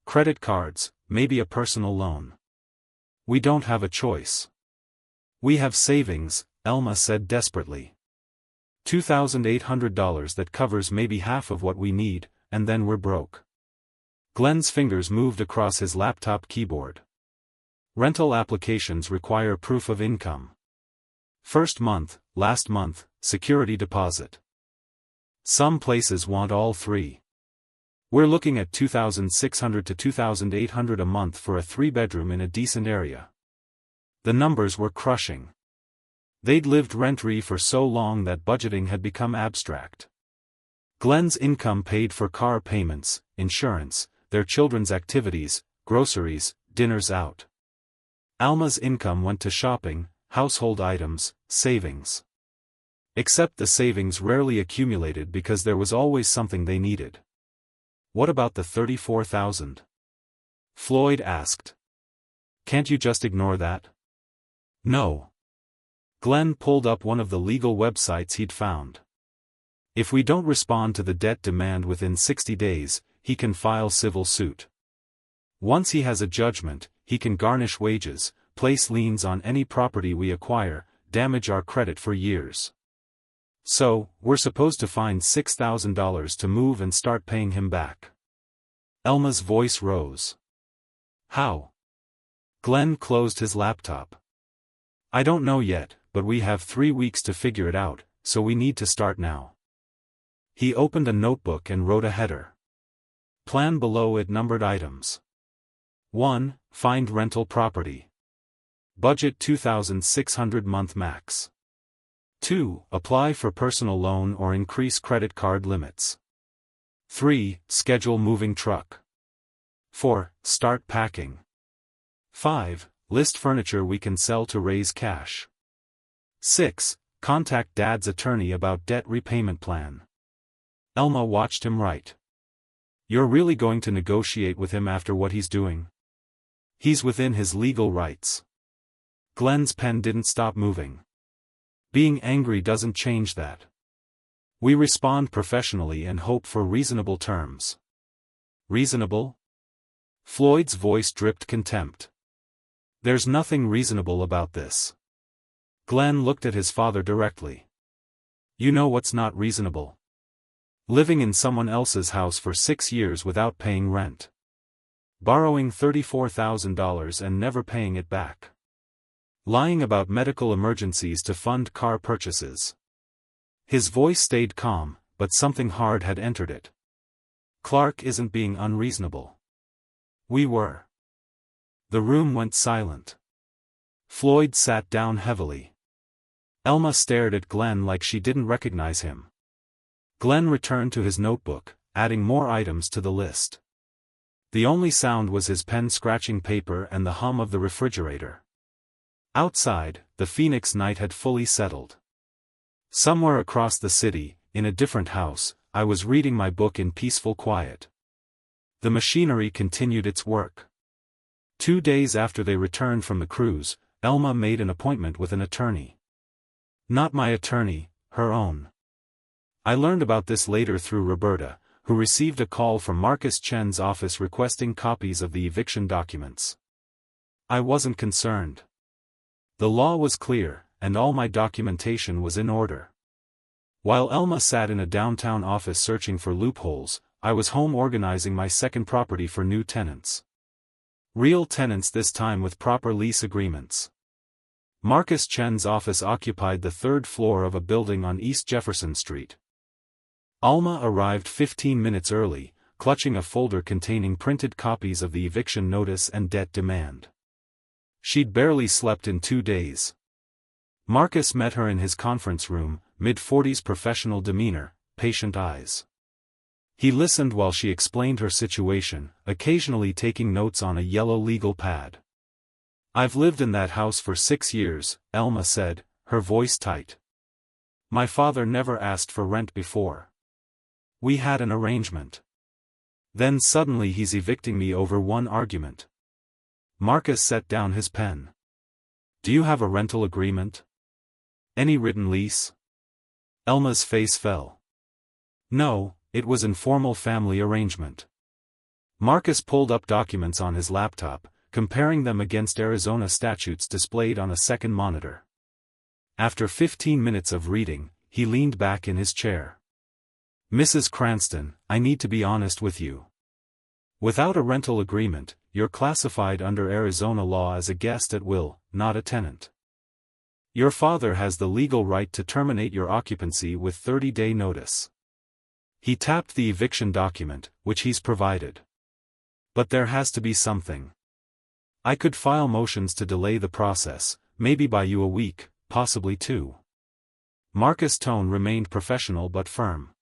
Credit cards, maybe a personal loan. We don't have a choice. We have savings, Elma said desperately. $2,800 that covers maybe half of what we need, and then we're broke. Glenn's fingers moved across his laptop keyboard. Rental applications require proof of income. First month, last month, security deposit. Some places want all three. We're looking at $2,600 to $2,800 a month for a 3-bedroom in a decent area. The numbers were crushing. They'd lived rent-free for so long that budgeting had become abstract. Glenn's income paid for car payments, insurance, their children's activities, groceries, dinners out. Alma's income went to shopping, household items, savings. Except the savings rarely accumulated because there was always something they needed. What about the $34,000? Floyd asked. Can't you just ignore that? No. Glenn pulled up one of the legal websites he'd found. If we don't respond to the debt demand within 60 days, he can file civil suit. Once he has a judgment, he can garnish wages, place liens on any property we acquire, damage our credit for years. So, we're supposed to find $6,000 to move and start paying him back. Elma's voice rose. How? Glenn closed his laptop. I don't know yet, but we have 3 weeks to figure it out, so we need to start now. He opened a notebook and wrote a header. Plan below it numbered items. 1. Find rental property. Budget $2,600 month max. 2. Apply for personal loan or increase credit card limits. 3. Schedule moving truck. 4. Start packing. 5. List furniture we can sell to raise cash. 6. Contact Dad's attorney about debt repayment plan. Elma watched him write. You're really going to negotiate with him after what he's doing? He's within his legal rights. Glenn's pen didn't stop moving. Being angry doesn't change that. We respond professionally and hope for reasonable terms. Reasonable? Floyd's voice dripped contempt. There's nothing reasonable about this. Glenn looked at his father directly. You know what's not reasonable? Living in someone else's house for 6 years without paying rent. Borrowing $34,000 and never paying it back. Lying about medical emergencies to fund car purchases. His voice stayed calm, but something hard had entered it. Clark isn't being unreasonable. We were. The room went silent. Floyd sat down heavily. Elma stared at Glenn like she didn't recognize him. Glenn returned to his notebook, adding more items to the list. The only sound was his pen scratching paper and the hum of the refrigerator. Outside, the Phoenix night had fully settled. Somewhere across the city, in a different house, I was reading my book in peaceful quiet. The machinery continued its work. 2 days after they returned from the cruise, Elma made an appointment with an attorney. Not my attorney, her own. I learned about this later through Roberta, who received a call from Marcus Chen's office requesting copies of the eviction documents. I wasn't concerned. The law was clear, and all my documentation was in order. While Elma sat in a downtown office searching for loopholes, I was home organizing my second property for new tenants. Real tenants this time with proper lease agreements. Marcus Chen's office occupied the 3rd floor of a building on East Jefferson Street. Alma arrived 15 minutes early, clutching a folder containing printed copies of the eviction notice and debt demand. She'd barely slept in 2 days. Marcus met her in his conference room, mid-40s professional demeanor, patient eyes. He listened while she explained her situation, occasionally taking notes on a yellow legal pad. I've lived in that house for 6 years, Elma said, her voice tight. My father never asked for rent before. We had an arrangement. Then suddenly he's evicting me over one argument. Marcus set down his pen. Do you have a rental agreement? Any written lease? Elma's face fell. No, it was informal family arrangement. Marcus pulled up documents on his laptop, comparing them against Arizona statutes displayed on a second monitor. After 15 minutes of reading, he leaned back in his chair. "Mrs. Cranston, I need to be honest with you. Without a rental agreement, you're classified under Arizona law as a guest at will, not a tenant. Your father has the legal right to terminate your occupancy with 30-day notice." He tapped the eviction document, which he's provided. "But there has to be something. I could file motions to delay the process, maybe buy you a week, possibly 2. Marcus' tone remained professional but firm.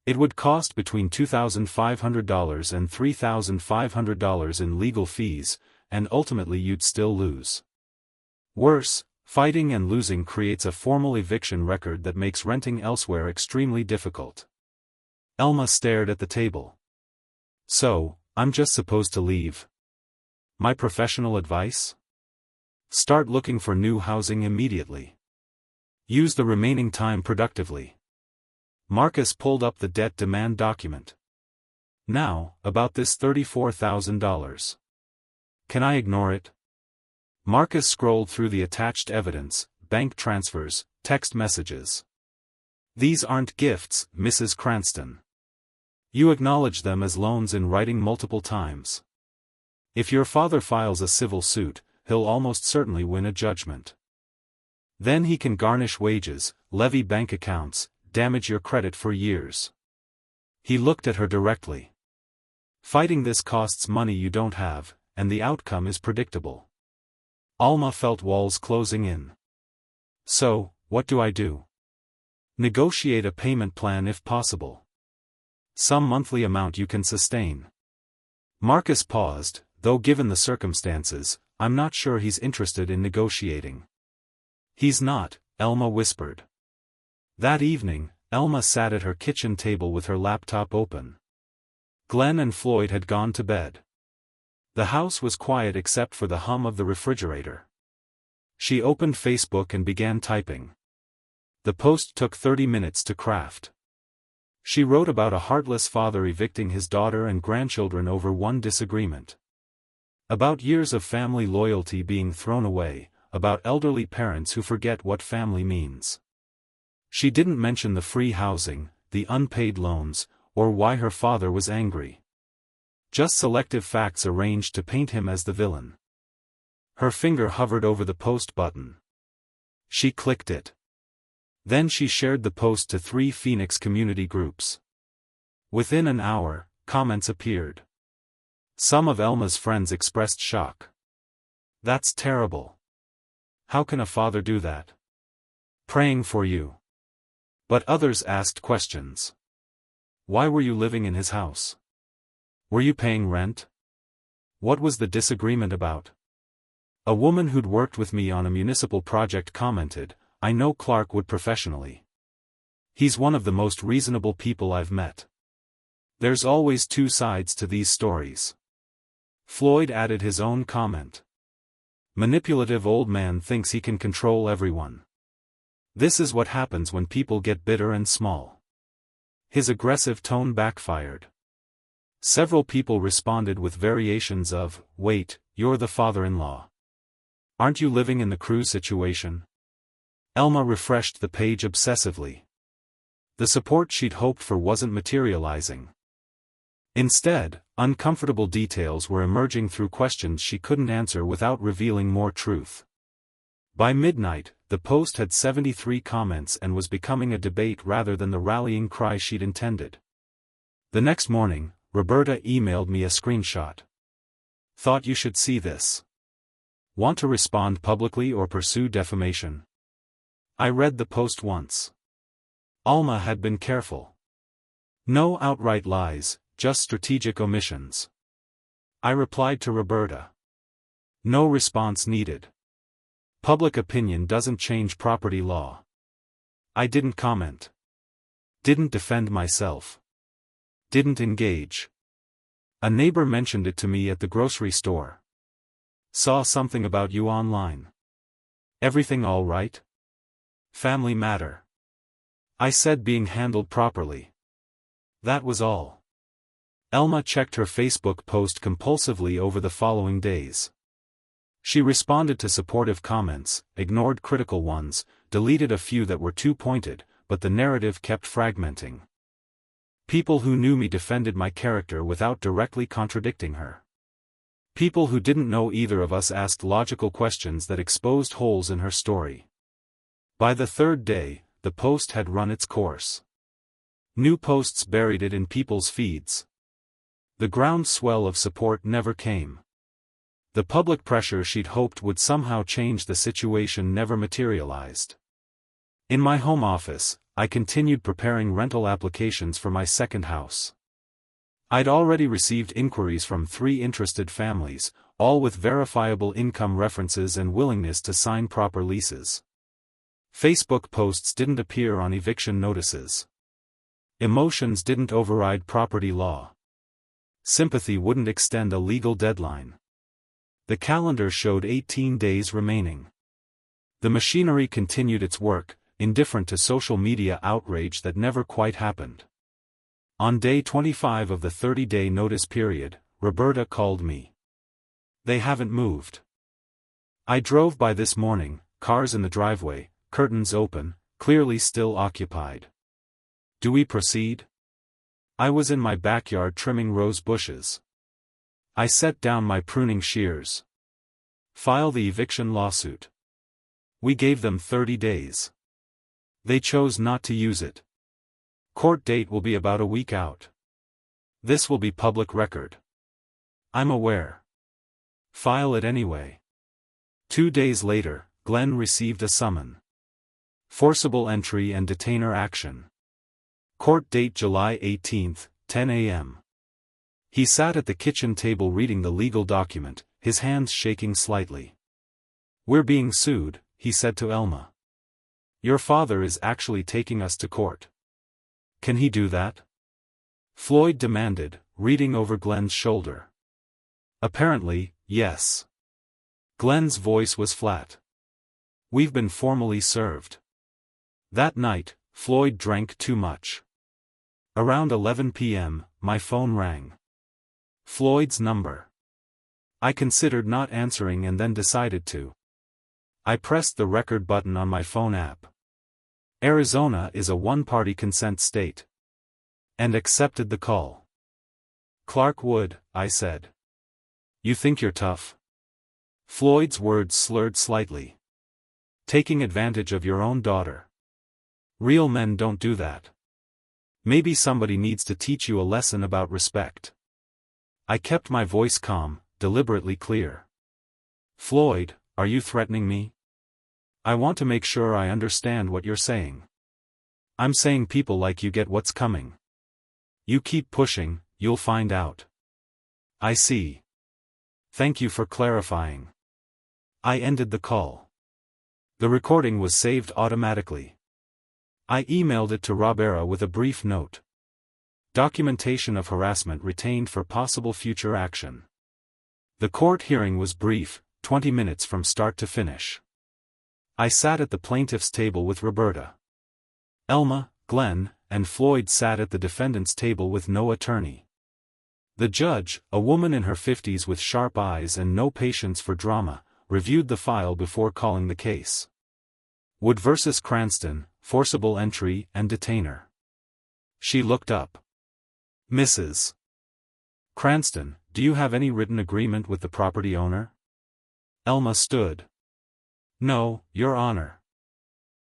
"It would cost between $2,500 and $3,500 in legal fees, and ultimately you'd still lose. Worse, fighting and losing creates a formal eviction record that makes renting elsewhere extremely difficult." Elma stared at the table. "So, I'm just supposed to leave? My professional advice? Start looking for new housing immediately. Use the remaining time productively." Marcus pulled up the debt demand document. "Now, about this $34,000. Can I ignore it?" Marcus scrolled through the attached evidence, bank transfers, text messages. "These aren't gifts, Mrs. Cranston. You acknowledge them as loans in writing multiple times. If your father files a civil suit, he'll almost certainly win a judgment. Then he can garnish wages, levy bank accounts, damage your credit for years." He looked at her directly. "Fighting this costs money you don't have, and the outcome is predictable." Alma felt walls closing in. "So, what do I do?" "Negotiate a payment plan if possible. Some monthly amount you can sustain." Marcus paused, though given the circumstances, I'm not sure he's interested in negotiating. "He's not," Elma whispered. That evening, Elma sat at her kitchen table with her laptop open. Glenn and Floyd had gone to bed. The house was quiet except for the hum of the refrigerator. She opened Facebook and began typing. The post took 30 minutes to craft. She wrote about a heartless father evicting his daughter and grandchildren over one disagreement. About years of family loyalty being thrown away, about elderly parents who forget what family means. She didn't mention the free housing, the unpaid loans, or why her father was angry. Just selective facts arranged to paint him as the villain. Her finger hovered over the post button. She clicked it. Then she shared the post to 3 Phoenix community groups. Within an hour, comments appeared. Some of Elma's friends expressed shock. "That's terrible. How can a father do that? Praying for you." But others asked questions. "Why were you living in his house? Were you paying rent? What was the disagreement about?" A woman who'd worked with me on a municipal project commented, "I know Clark would professionally. He's one of the most reasonable people I've met." There's always 2 sides to these stories. Floyd added his own comment. "Manipulative old man thinks he can control everyone. This is what happens when people get bitter and small." His aggressive tone backfired. Several people responded with variations of, "Wait, you're the father-in-law. Aren't you living in the Cruz situation?" Elma refreshed the page obsessively. The support she'd hoped for wasn't materializing. Instead, uncomfortable details were emerging through questions she couldn't answer without revealing more truth. By midnight, the post had 73 comments and was becoming a debate rather than the rallying cry she'd intended. The next morning, Roberta emailed me a screenshot. "Thought you should see this. Want to respond publicly or pursue defamation?" I read the post once. Alma had been careful. No outright lies, just strategic omissions. I replied to Roberta. No response needed. Public opinion doesn't change property law. I didn't comment. Didn't defend myself. Didn't engage. A neighbor mentioned it to me at the grocery store. Saw something about you online. Everything all right? Family matter. I said being handled properly. That was all. Elma checked her Facebook post compulsively over the following days. She responded to supportive comments, ignored critical ones, deleted a few that were too pointed, but the narrative kept fragmenting. People who knew me defended my character without directly contradicting her. People who didn't know either of us asked logical questions that exposed holes in her story. By the third day, the post had run its course. New posts buried it in people's feeds. The groundswell of support never came. The public pressure she'd hoped would somehow change the situation never materialized. In my home office, I continued preparing rental applications for my second house. I'd already received inquiries from 3 interested families, all with verifiable income references and willingness to sign proper leases. Facebook posts didn't appear on eviction notices. Emotions didn't override property law. Sympathy wouldn't extend a legal deadline. The calendar showed 18 days remaining. The machinery continued its work, indifferent to social media outrage that never quite happened. On day 25 of the 30-day notice period, Roberta called me. "They haven't moved. I drove by this morning, cars in the driveway, curtains open, clearly still occupied. Do we proceed?" I was in my backyard trimming rose bushes. I set down my pruning shears. "File the eviction lawsuit." We gave them 30 days. They chose not to use it. Court date will be about a week out. This will be public record. I'm aware. File it anyway. 2 days later, Glenn received a summons. Forcible entry and detainer action. Court date July 18, 10 a.m. He sat at the kitchen table reading the legal document, his hands shaking slightly. "We're being sued," he said to Elma. "Your father is actually taking us to court." "Can he do that?" Floyd demanded, reading over Glenn's shoulder. "Apparently, yes." Glenn's voice was flat. "We've been formally served." That night, Floyd drank too much. Around 11 p.m., my phone rang. Floyd's number. I considered not answering and then decided to. I pressed the record button on my phone app. Arizona is a one-party consent state. And accepted the call. "Clark Wood," I said. "You think you're tough?" Floyd's words slurred slightly. "Taking advantage of your own daughter. Real men don't do that. Maybe somebody needs to teach you a lesson about respect." I kept my voice calm, deliberately clear. "Floyd, are you threatening me? I want to make sure I understand what you're saying." "I'm saying people like you get what's coming. You keep pushing, you'll find out." "I see. Thank you for clarifying." I ended the call. The recording was saved automatically. I emailed it to Roberta with a brief note. Documentation of harassment retained for possible future action. The court hearing was brief, 20 minutes from start to finish. I sat at the plaintiff's table with Roberta. Elma, Glenn, and Floyd sat at the defendant's table with no attorney. The judge, a woman in her 50s with sharp eyes and no patience for drama, reviewed the file before calling the case. Wood versus Cranston, forcible entry and detainer. She looked up. "Mrs. Cranston, do you have any written agreement with the property owner?" Elma stood. "No, Your Honor.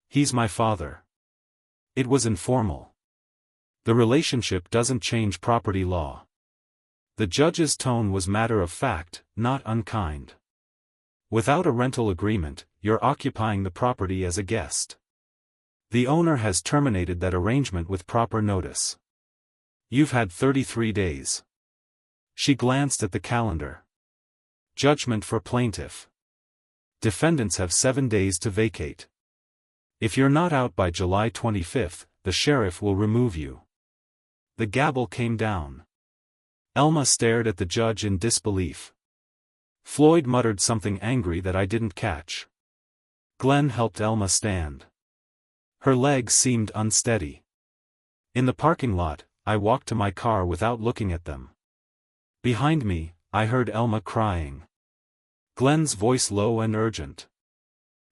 He's my father." It was informal. The relationship doesn't change property law. The judge's tone was matter of fact, not unkind. "Without a rental agreement, you're occupying the property as a guest. The owner has terminated that arrangement with proper notice. You've had 33 days. She glanced at the calendar. Judgment for plaintiff. Defendants have 7 days to vacate. If you're not out by July 25, the sheriff will remove you. The gavel came down. Elma stared at the judge in disbelief. Floyd muttered something angry that I didn't catch. Glenn helped Elma stand. Her legs seemed unsteady. In the parking lot, I walked to my car without looking at them. Behind me, I heard Elma crying. Glenn's voice low and urgent.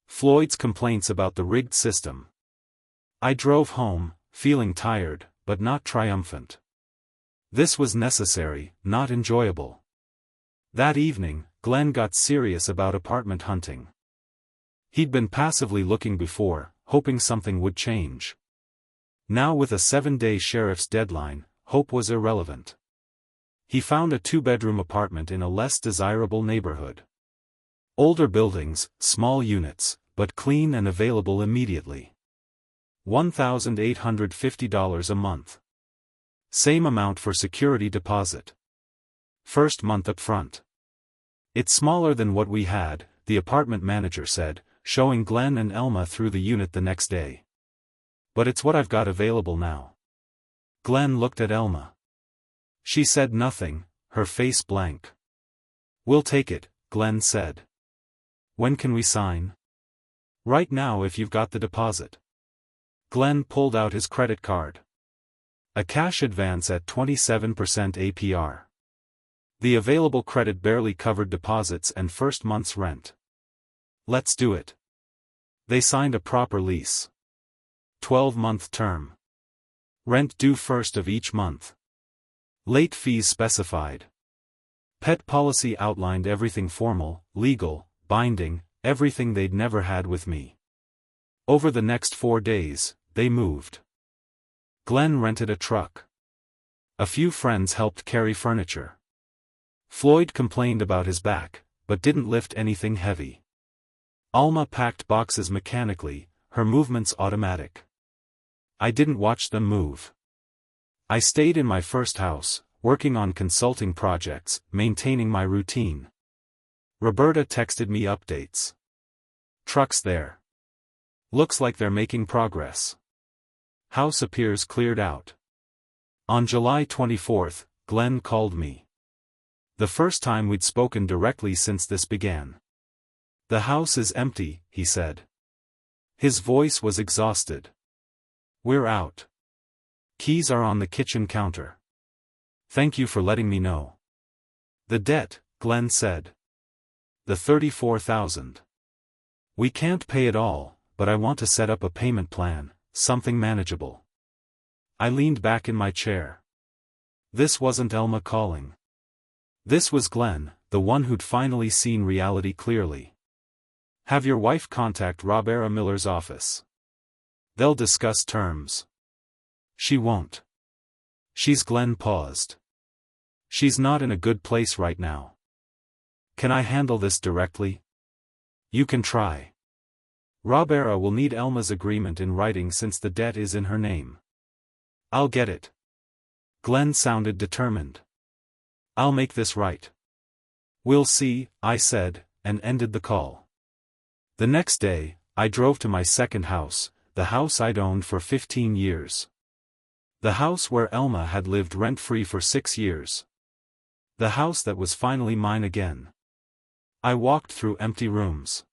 Floyd's complaints about the rigged system. I drove home, feeling tired, but not triumphant. This was necessary, not enjoyable. That evening, Glenn got serious about apartment hunting. He'd been passively looking before, hoping something would change. Now with a 7-day sheriff's deadline, hope was irrelevant. He found a 2-bedroom apartment in a less desirable neighborhood. Older buildings, small units, but clean and available immediately. $1,850 a month. Same amount for security deposit. First month up front. It's smaller than what we had, the apartment manager said, showing Glenn and Elma through the unit the next day. But it's what I've got available now. Glenn looked at Elma. She said nothing, her face blank. We'll take it, Glenn said. When can we sign? Right now if you've got the deposit. Glenn pulled out his credit card. A cash advance at 27% APR. The available credit barely covered deposits and first month's rent. Let's do it. They signed a proper lease. 12-month term. Rent due first of each month. Late fees specified. Pet policy outlined everything formal, legal, binding, everything they'd never had with me. Over the next 4 days, they moved. Glenn rented a truck. A few friends helped carry furniture. Floyd complained about his back, but didn't lift anything heavy. Alma packed boxes mechanically, her movements automatic. I didn't watch them move. I stayed in my first house, working on consulting projects, maintaining my routine. Roberta texted me updates. Truck's there. Looks like they're making progress. House appears cleared out. On July 24th, Glenn called me. The first time we'd spoken directly since this began. The house is empty, he said. His voice was exhausted. We're out. Keys are on the kitchen counter. Thank you for letting me know. The debt, Glenn said. The $34,000. We can't pay it all, but I want to set up a payment plan, something manageable. I leaned back in my chair. This wasn't Elma calling. This was Glenn, the one who'd finally seen reality clearly. Have your wife contact Roberta Miller's office. They'll discuss terms. She won't. Glenn paused. She's not in a good place right now. Can I handle this directly? You can try. Roberta will need Elma's agreement in writing since the debt is in her name. I'll get it. Glenn sounded determined. I'll make this right. We'll see, I said, and ended the call. The next day, I drove to my second house, the house I'd owned for 15 years. The house where Elma had lived rent-free for 6 years. The house that was finally mine again. I walked through empty rooms.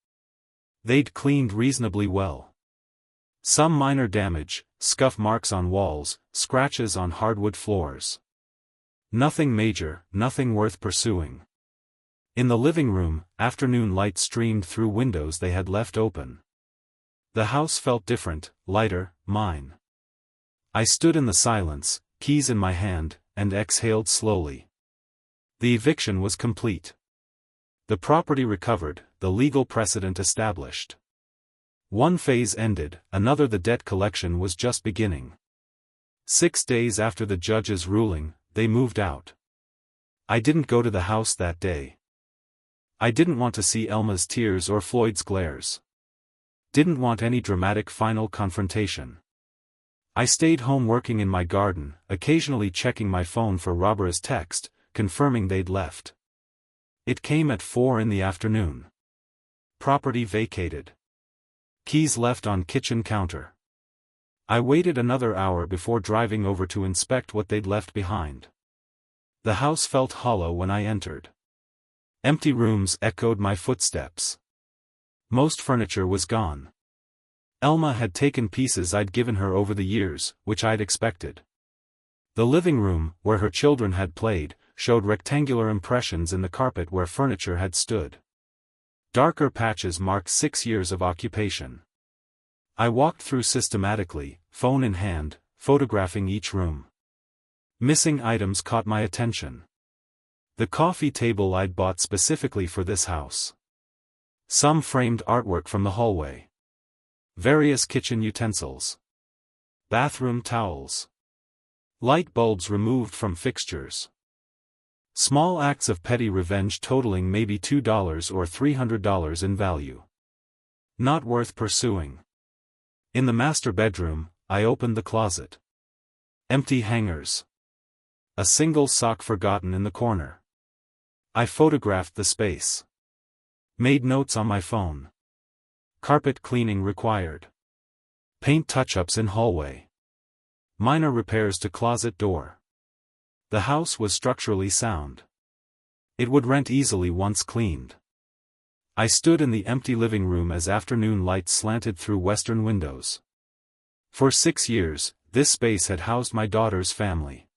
They'd cleaned reasonably well. Some minor damage, scuff marks on walls, scratches on hardwood floors. Nothing major, nothing worth pursuing. In the living room, afternoon light streamed through windows they had left open. The house felt different, lighter, mine. I stood in the silence, keys in my hand, and exhaled slowly. The eviction was complete. The property recovered, the legal precedent established. One phase ended, another the debt collection was just beginning. 6 days after the judge's ruling, they moved out. I didn't go to the house that day. I didn't want to see Elma's tears or Floyd's glares. Didn't want any dramatic final confrontation. I stayed home working in my garden, occasionally checking my phone for Roberta's text, confirming they'd left. It came at 4 in the afternoon. Property vacated. Keys left on kitchen counter. I waited another hour before driving over to inspect what they'd left behind. The house felt hollow when I entered. Empty rooms echoed my footsteps. Most furniture was gone. Elma had taken pieces I'd given her over the years, which I'd expected. The living room, where her children had played, showed rectangular impressions in the carpet where furniture had stood. Darker patches marked 6 years of occupation. I walked through systematically, phone in hand, photographing each room. Missing items caught my attention. The coffee table I'd bought specifically for this house. Some framed artwork from the hallway. Various kitchen utensils. Bathroom towels. Light bulbs removed from fixtures. Small acts of petty revenge totaling maybe $2 or $300 in value. Not worth pursuing. In the master bedroom, I opened the closet. Empty hangers. A single sock forgotten in the corner. I photographed the space. Made notes on my phone. Carpet cleaning required. Paint touch-ups in hallway. Minor repairs to closet door. The house was structurally sound. It would rent easily once cleaned. I stood in the empty living room as afternoon light slanted through western windows. For 6 years, this space had housed my daughter's family.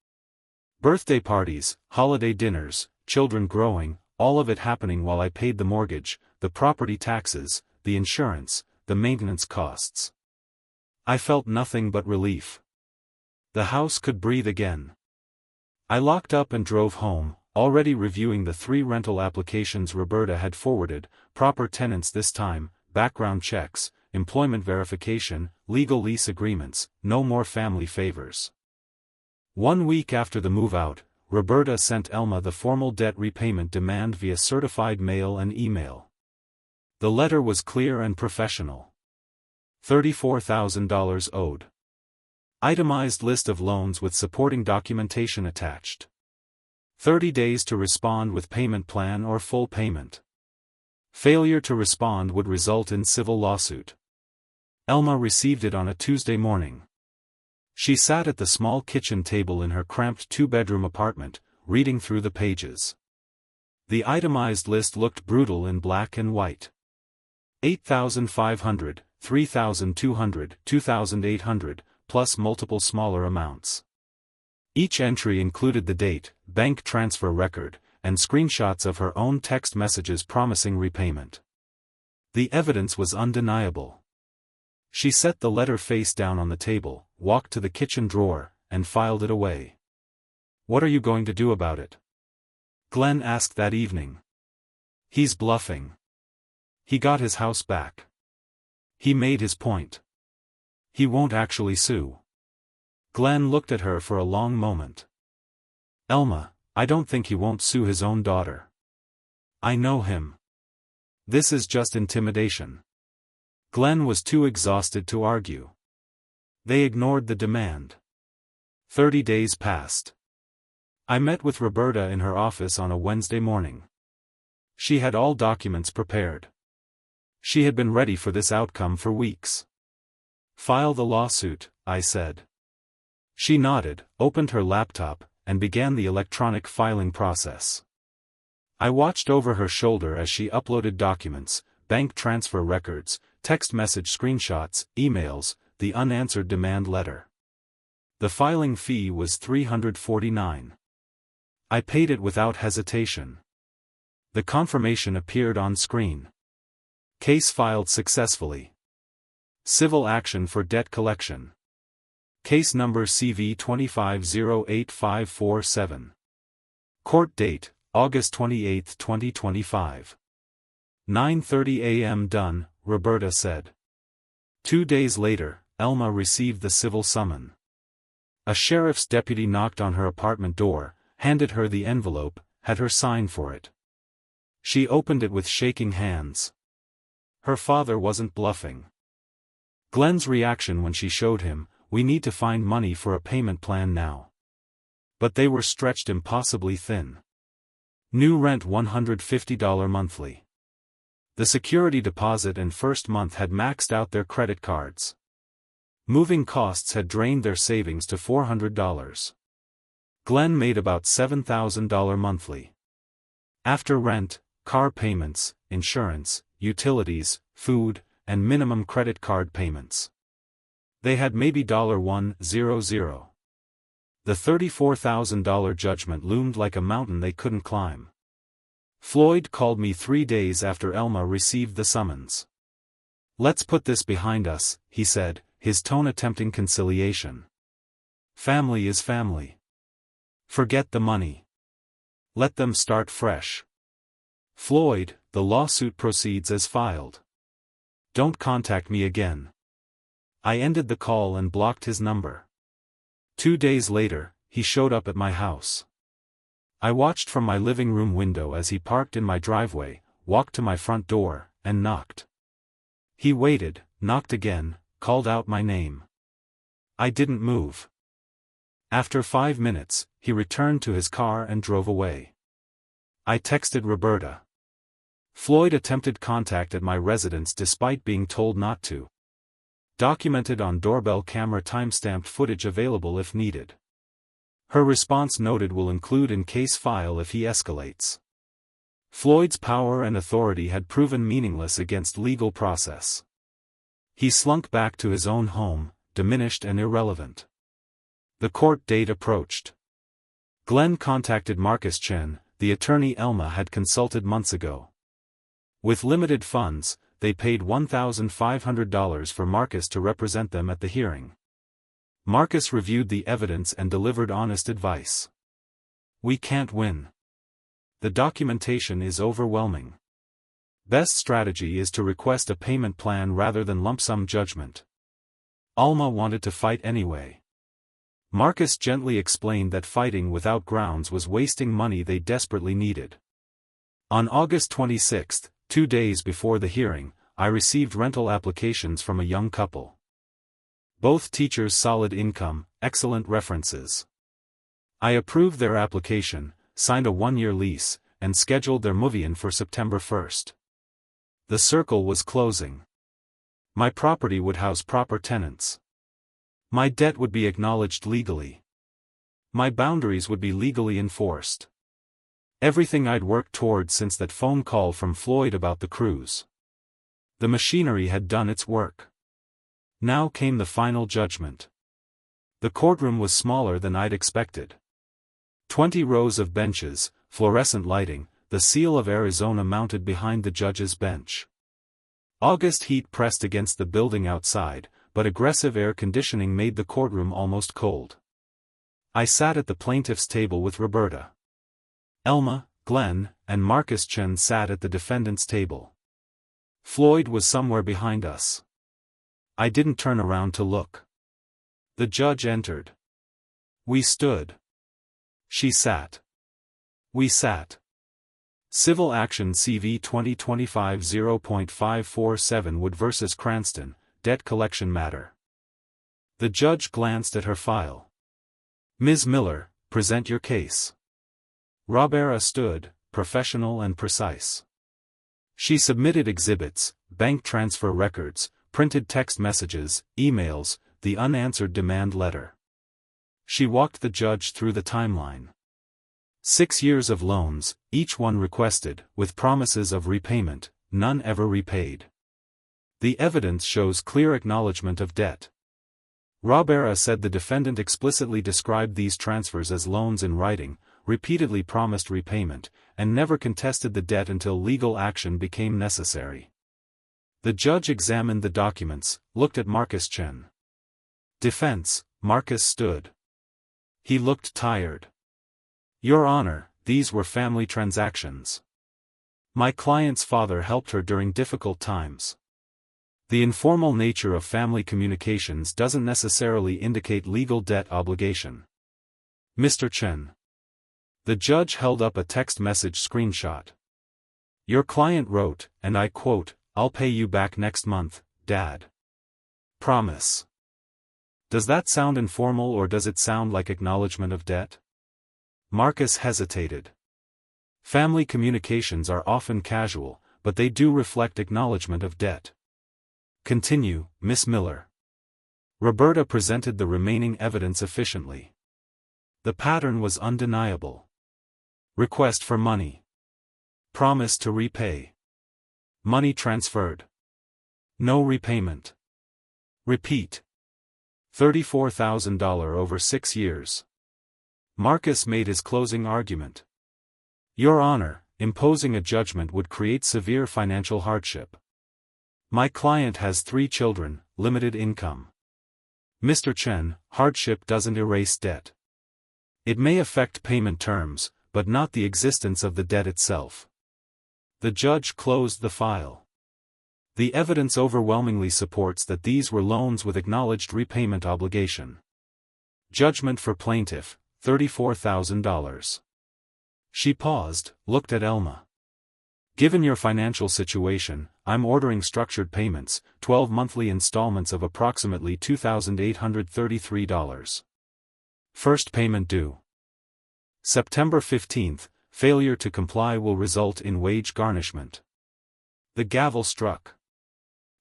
Birthday parties, holiday dinners, children growing, all of it happening while I paid the mortgage, the property taxes, the insurance, the maintenance costs. I felt nothing but relief. The house could breathe again. I locked up and drove home, already reviewing the 3 rental applications Roberta had forwarded, proper tenants this time, background checks, employment verification, legal lease agreements, no more family favors. 1 week after the move-out, Roberta sent Elma the formal debt repayment demand via certified mail and email. The letter was clear and professional. $34,000 owed. Itemized list of loans with supporting documentation attached. 30 days to respond with payment plan or full payment. Failure to respond would result in civil lawsuit. Elma received it on a Tuesday morning. She sat at the small kitchen table in her cramped 2-bedroom apartment, reading through the pages. The itemized list looked brutal in black and white. $8,500, $3,200, $2,800, plus multiple smaller amounts. Each entry included the date, bank transfer record, and screenshots of her own text messages promising repayment. The evidence was undeniable. She set the letter face down on the table, walked to the kitchen drawer, and filed it away. "What are you going to do about it?" Glenn asked that evening. "He's bluffing. He got his house back. He made his point. He won't actually sue." Glenn looked at her for a long moment. "Elma, I don't think he won't sue his own daughter. I know him. This is just intimidation." Glenn was too exhausted to argue. They ignored the demand. 30 days passed. I met with Roberta in her office on a Wednesday morning. She had all documents prepared. She had been ready for this outcome for weeks. "File the lawsuit," I said. She nodded, opened her laptop, and began the electronic filing process. I watched over her shoulder as she uploaded documents, bank transfer records, text message screenshots, emails, the unanswered demand letter. The filing fee was $349. I paid it without hesitation. The confirmation appeared on screen. Case filed successfully. Civil action for debt collection. Case number CV 25085547. Court date, August 28, 2025. 9:30 a.m. Done, Roberta said. 2 days later, Elma received the civil summons. A sheriff's deputy knocked on her apartment door, handed her the envelope, had her sign for it. She opened it with shaking hands. Her father wasn't bluffing. Glenn's reaction when she showed him, "We need to find money for a payment plan now." But they were stretched impossibly thin. New rent $150 monthly. The security deposit and first month had maxed out their credit cards. Moving costs had drained their savings to $400. Glenn made about $7,000 monthly. After rent, car payments, insurance, utilities, food, and minimum credit card payments. They had maybe $100. The $34,000 judgment loomed like a mountain they couldn't climb. Floyd called me 3 days after Elma received the summons. "Let's put this behind us," he said, his tone attempting conciliation. "Family is family. Forget the money. Let them start fresh. Floyd, the lawsuit proceeds as filed. Don't contact me again." I ended the call and blocked his number. 2 days later, he showed up at my house. I watched from my living room window as he parked in my driveway, walked to my front door, and knocked. He waited, knocked again, called out my name. I didn't move. After 5 minutes, he returned to his car and drove away. I texted Roberta. Floyd attempted contact at my residence despite being told not to. Documented on doorbell camera timestamped footage available if needed. Her response noted will include in case file if he escalates. Floyd's power and authority had proven meaningless against legal process. He slunk back to his own home, diminished and irrelevant. The court date approached. Glenn contacted Marcus Chen, the attorney Elma had consulted months ago. With limited funds, they paid $1,500 for Marcus to represent them at the hearing. Marcus reviewed the evidence and delivered honest advice. "We can't win. The documentation is overwhelming. Best strategy is to request a payment plan rather than lump sum judgment." Alma wanted to fight anyway. Marcus gently explained that fighting without grounds was wasting money they desperately needed. On August 26, 2 days before the hearing, I received rental applications from a young couple. Both teachers solid income, excellent references. I approved their application, signed a 1-year lease, and scheduled their move-in for September 1. The circle was closing. My property would house proper tenants. My debt would be acknowledged legally. My boundaries would be legally enforced. Everything I'd worked toward since that phone call from Floyd about the cruise. The machinery had done its work. Now came the final judgment. The courtroom was smaller than I'd expected. 20 rows of benches, fluorescent lighting, the seal of Arizona mounted behind the judge's bench. August heat pressed against the building outside, but aggressive air conditioning made the courtroom almost cold. I sat at the plaintiff's table with Roberta. Elma, Glenn, and Marcus Chen sat at the defendant's table. Floyd was somewhere behind us. I didn't turn around to look. The judge entered. We stood. She sat. We sat. Civil Action CV 2025 0.547 Wood v. Cranston, Debt Collection Matter. The judge glanced at her file. "Ms. Miller, present your case." Roberta stood, professional and precise. She submitted exhibits, bank transfer records, printed text messages, emails, the unanswered demand letter. She walked the judge through the timeline. 6 years of loans, each one requested, with promises of repayment, none ever repaid. The evidence shows clear acknowledgement of debt. Roberta said the defendant explicitly described these transfers as loans in writing, repeatedly promised repayment, and never contested the debt until legal action became necessary. The judge examined the documents, looked at Marcus Chen. Defense, Marcus stood. He looked tired. "Your Honor, these were family transactions. My client's father helped her during difficult times. The informal nature of family communications doesn't necessarily indicate legal debt obligation." Mr. Chen. The judge held up a text message screenshot. "Your client wrote, and I quote, 'I'll pay you back next month, Dad. Promise.' Does that sound informal or does it sound like acknowledgement of debt?" Marcus hesitated. Family communications are often casual, but they do reflect acknowledgement of debt. "Continue, Miss Miller." Roberta presented the remaining evidence efficiently. The pattern was undeniable. Request for money. Promise to repay. Money transferred. No repayment. Repeat. $34,000 over 6 years. Marcus made his closing argument. "Your Honor, imposing a judgment would create severe financial hardship. My client has 3 children, limited income. Mr. Chen, hardship doesn't erase debt. It may affect payment terms, but not the existence of the debt itself. The judge closed the file. The evidence overwhelmingly supports that these were loans with acknowledged repayment obligation. Judgment for plaintiff, $34,000. She paused, looked at Elma. Given your financial situation, I'm ordering structured payments, 12 monthly installments of approximately $2,833. First payment due September 15. Failure to comply will result in wage garnishment. The gavel struck.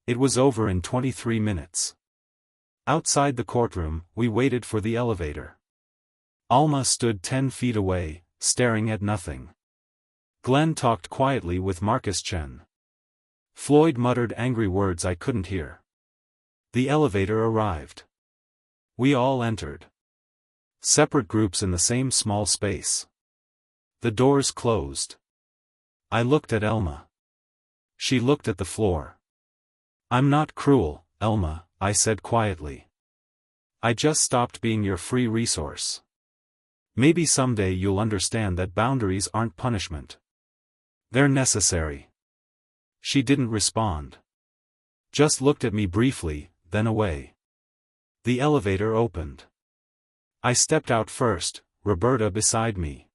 It was over in 23 minutes. Outside the courtroom, we waited for the elevator. Alma stood 10 feet away, staring at nothing. Glenn talked quietly with Marcus Chen. Floyd muttered angry words I couldn't hear. The elevator arrived. We all entered. Separate groups in the same small space. The doors closed. I looked at Elma. She looked at the floor. I'm not cruel, Elma, I said quietly. I just stopped being your free resource. Maybe someday you'll understand that boundaries aren't punishment. They're necessary. She didn't respond. Just looked at me briefly, then away. The elevator opened. I stepped out first, Roberta beside me.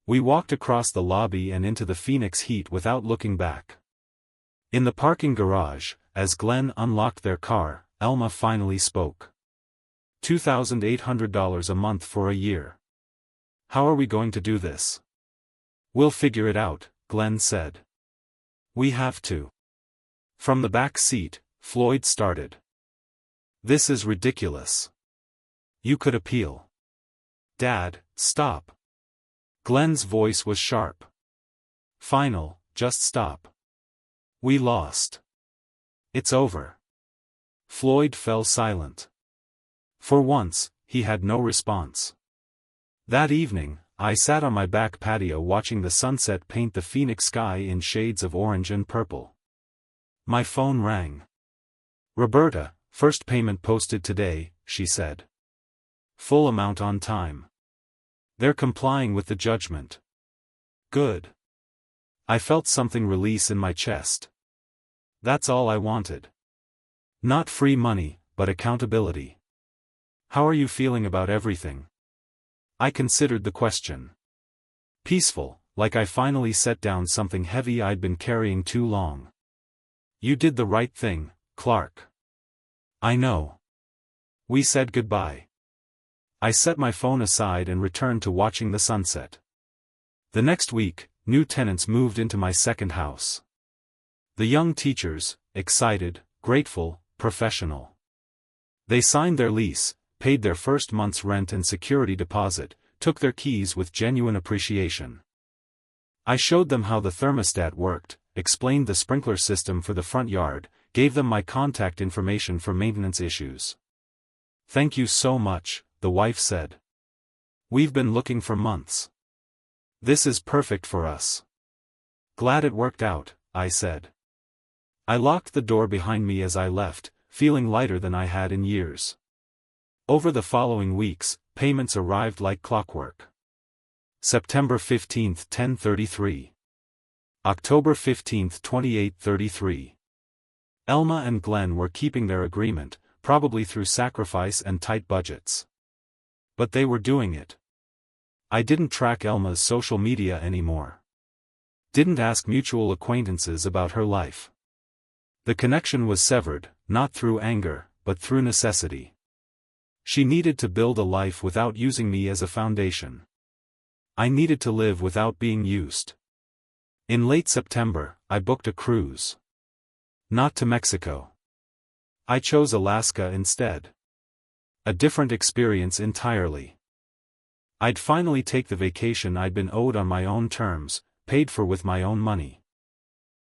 We walked across the lobby and into the Phoenix heat without looking back. In the parking garage, as Glenn unlocked their car, Elma finally spoke. $2,800 a month for a year. How are we going to do this? We'll figure it out, Glenn said. We have to. From the back seat, Floyd started. This is ridiculous. You could appeal. Dad, stop. Glenn's voice was sharp. Final, just stop. We lost. It's over. Floyd fell silent. For once, he had no response. That evening, I sat on my back patio watching the sunset paint the Phoenix sky in shades of orange and purple. My phone rang. Roberta, first payment posted today, she said. Full amount on time. They're complying with the judgment. Good. I felt something release in my chest. That's all I wanted. Not free money, but accountability. How are you feeling about everything? I considered the question. Peaceful, like I finally set down something heavy I'd been carrying too long. You did the right thing, Clark. I know. We said goodbye. I set my phone aside and returned to watching the sunset. The next week, new tenants moved into my second house. The young teachers, excited, grateful, professional. They signed their lease, paid their first month's rent and security deposit, took their keys with genuine appreciation. I showed them how the thermostat worked, explained the sprinkler system for the front yard, gave them my contact information for maintenance issues. Thank you so much, the wife said. We've been looking for months. This is perfect for us. Glad it worked out, I said. I locked the door behind me as I left, feeling lighter than I had in years. Over the following weeks, payments arrived like clockwork. September 15, 10:33. October 15, 28:33. Elma and Glenn were keeping their agreement, probably through sacrifice and tight budgets. But they were doing it. I didn't track Elma's social media anymore. Didn't ask mutual acquaintances about her life. The connection was severed, not through anger, but through necessity. She needed to build a life without using me as a foundation. I needed to live without being used. In late September, I booked a cruise. Not to Mexico. I chose Alaska instead. A different experience entirely. I'd finally take the vacation I'd been owed on my own terms, paid for with my own money.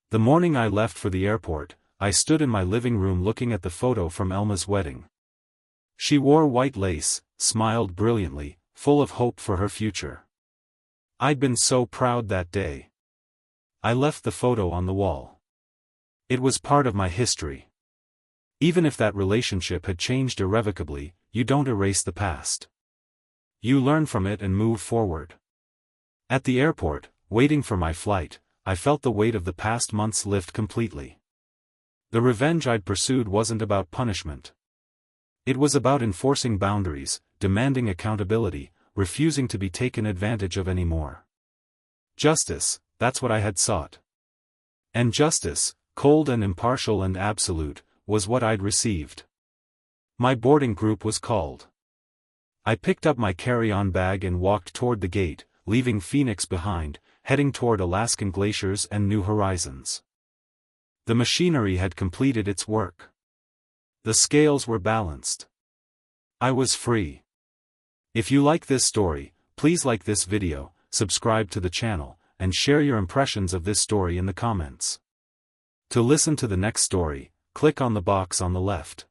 The morning I left for the airport, I stood in my living room looking at the photo from Elma's wedding. She wore white lace, smiled brilliantly, full of hope for her future. I'd been so proud that day. I left the photo on the wall. It was part of my history. Even if that relationship had changed irrevocably, you don't erase the past. You learn from it and move forward. At the airport, waiting for my flight, I felt the weight of the past months lift completely. The revenge I'd pursued wasn't about punishment. It was about enforcing boundaries, demanding accountability, refusing to be taken advantage of anymore. Justice, that's what I had sought. And justice, cold and impartial and absolute, was what I'd received. My boarding group was called. I picked up my carry-on bag and walked toward the gate, leaving Phoenix behind, heading toward Alaskan glaciers and new horizons. The machinery had completed its work. The scales were balanced. I was free. If you like this story, please like this video, subscribe to the channel, and share your impressions of this story in the comments. To listen to the next story, click on the box on the left.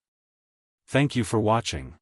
Thank you for watching.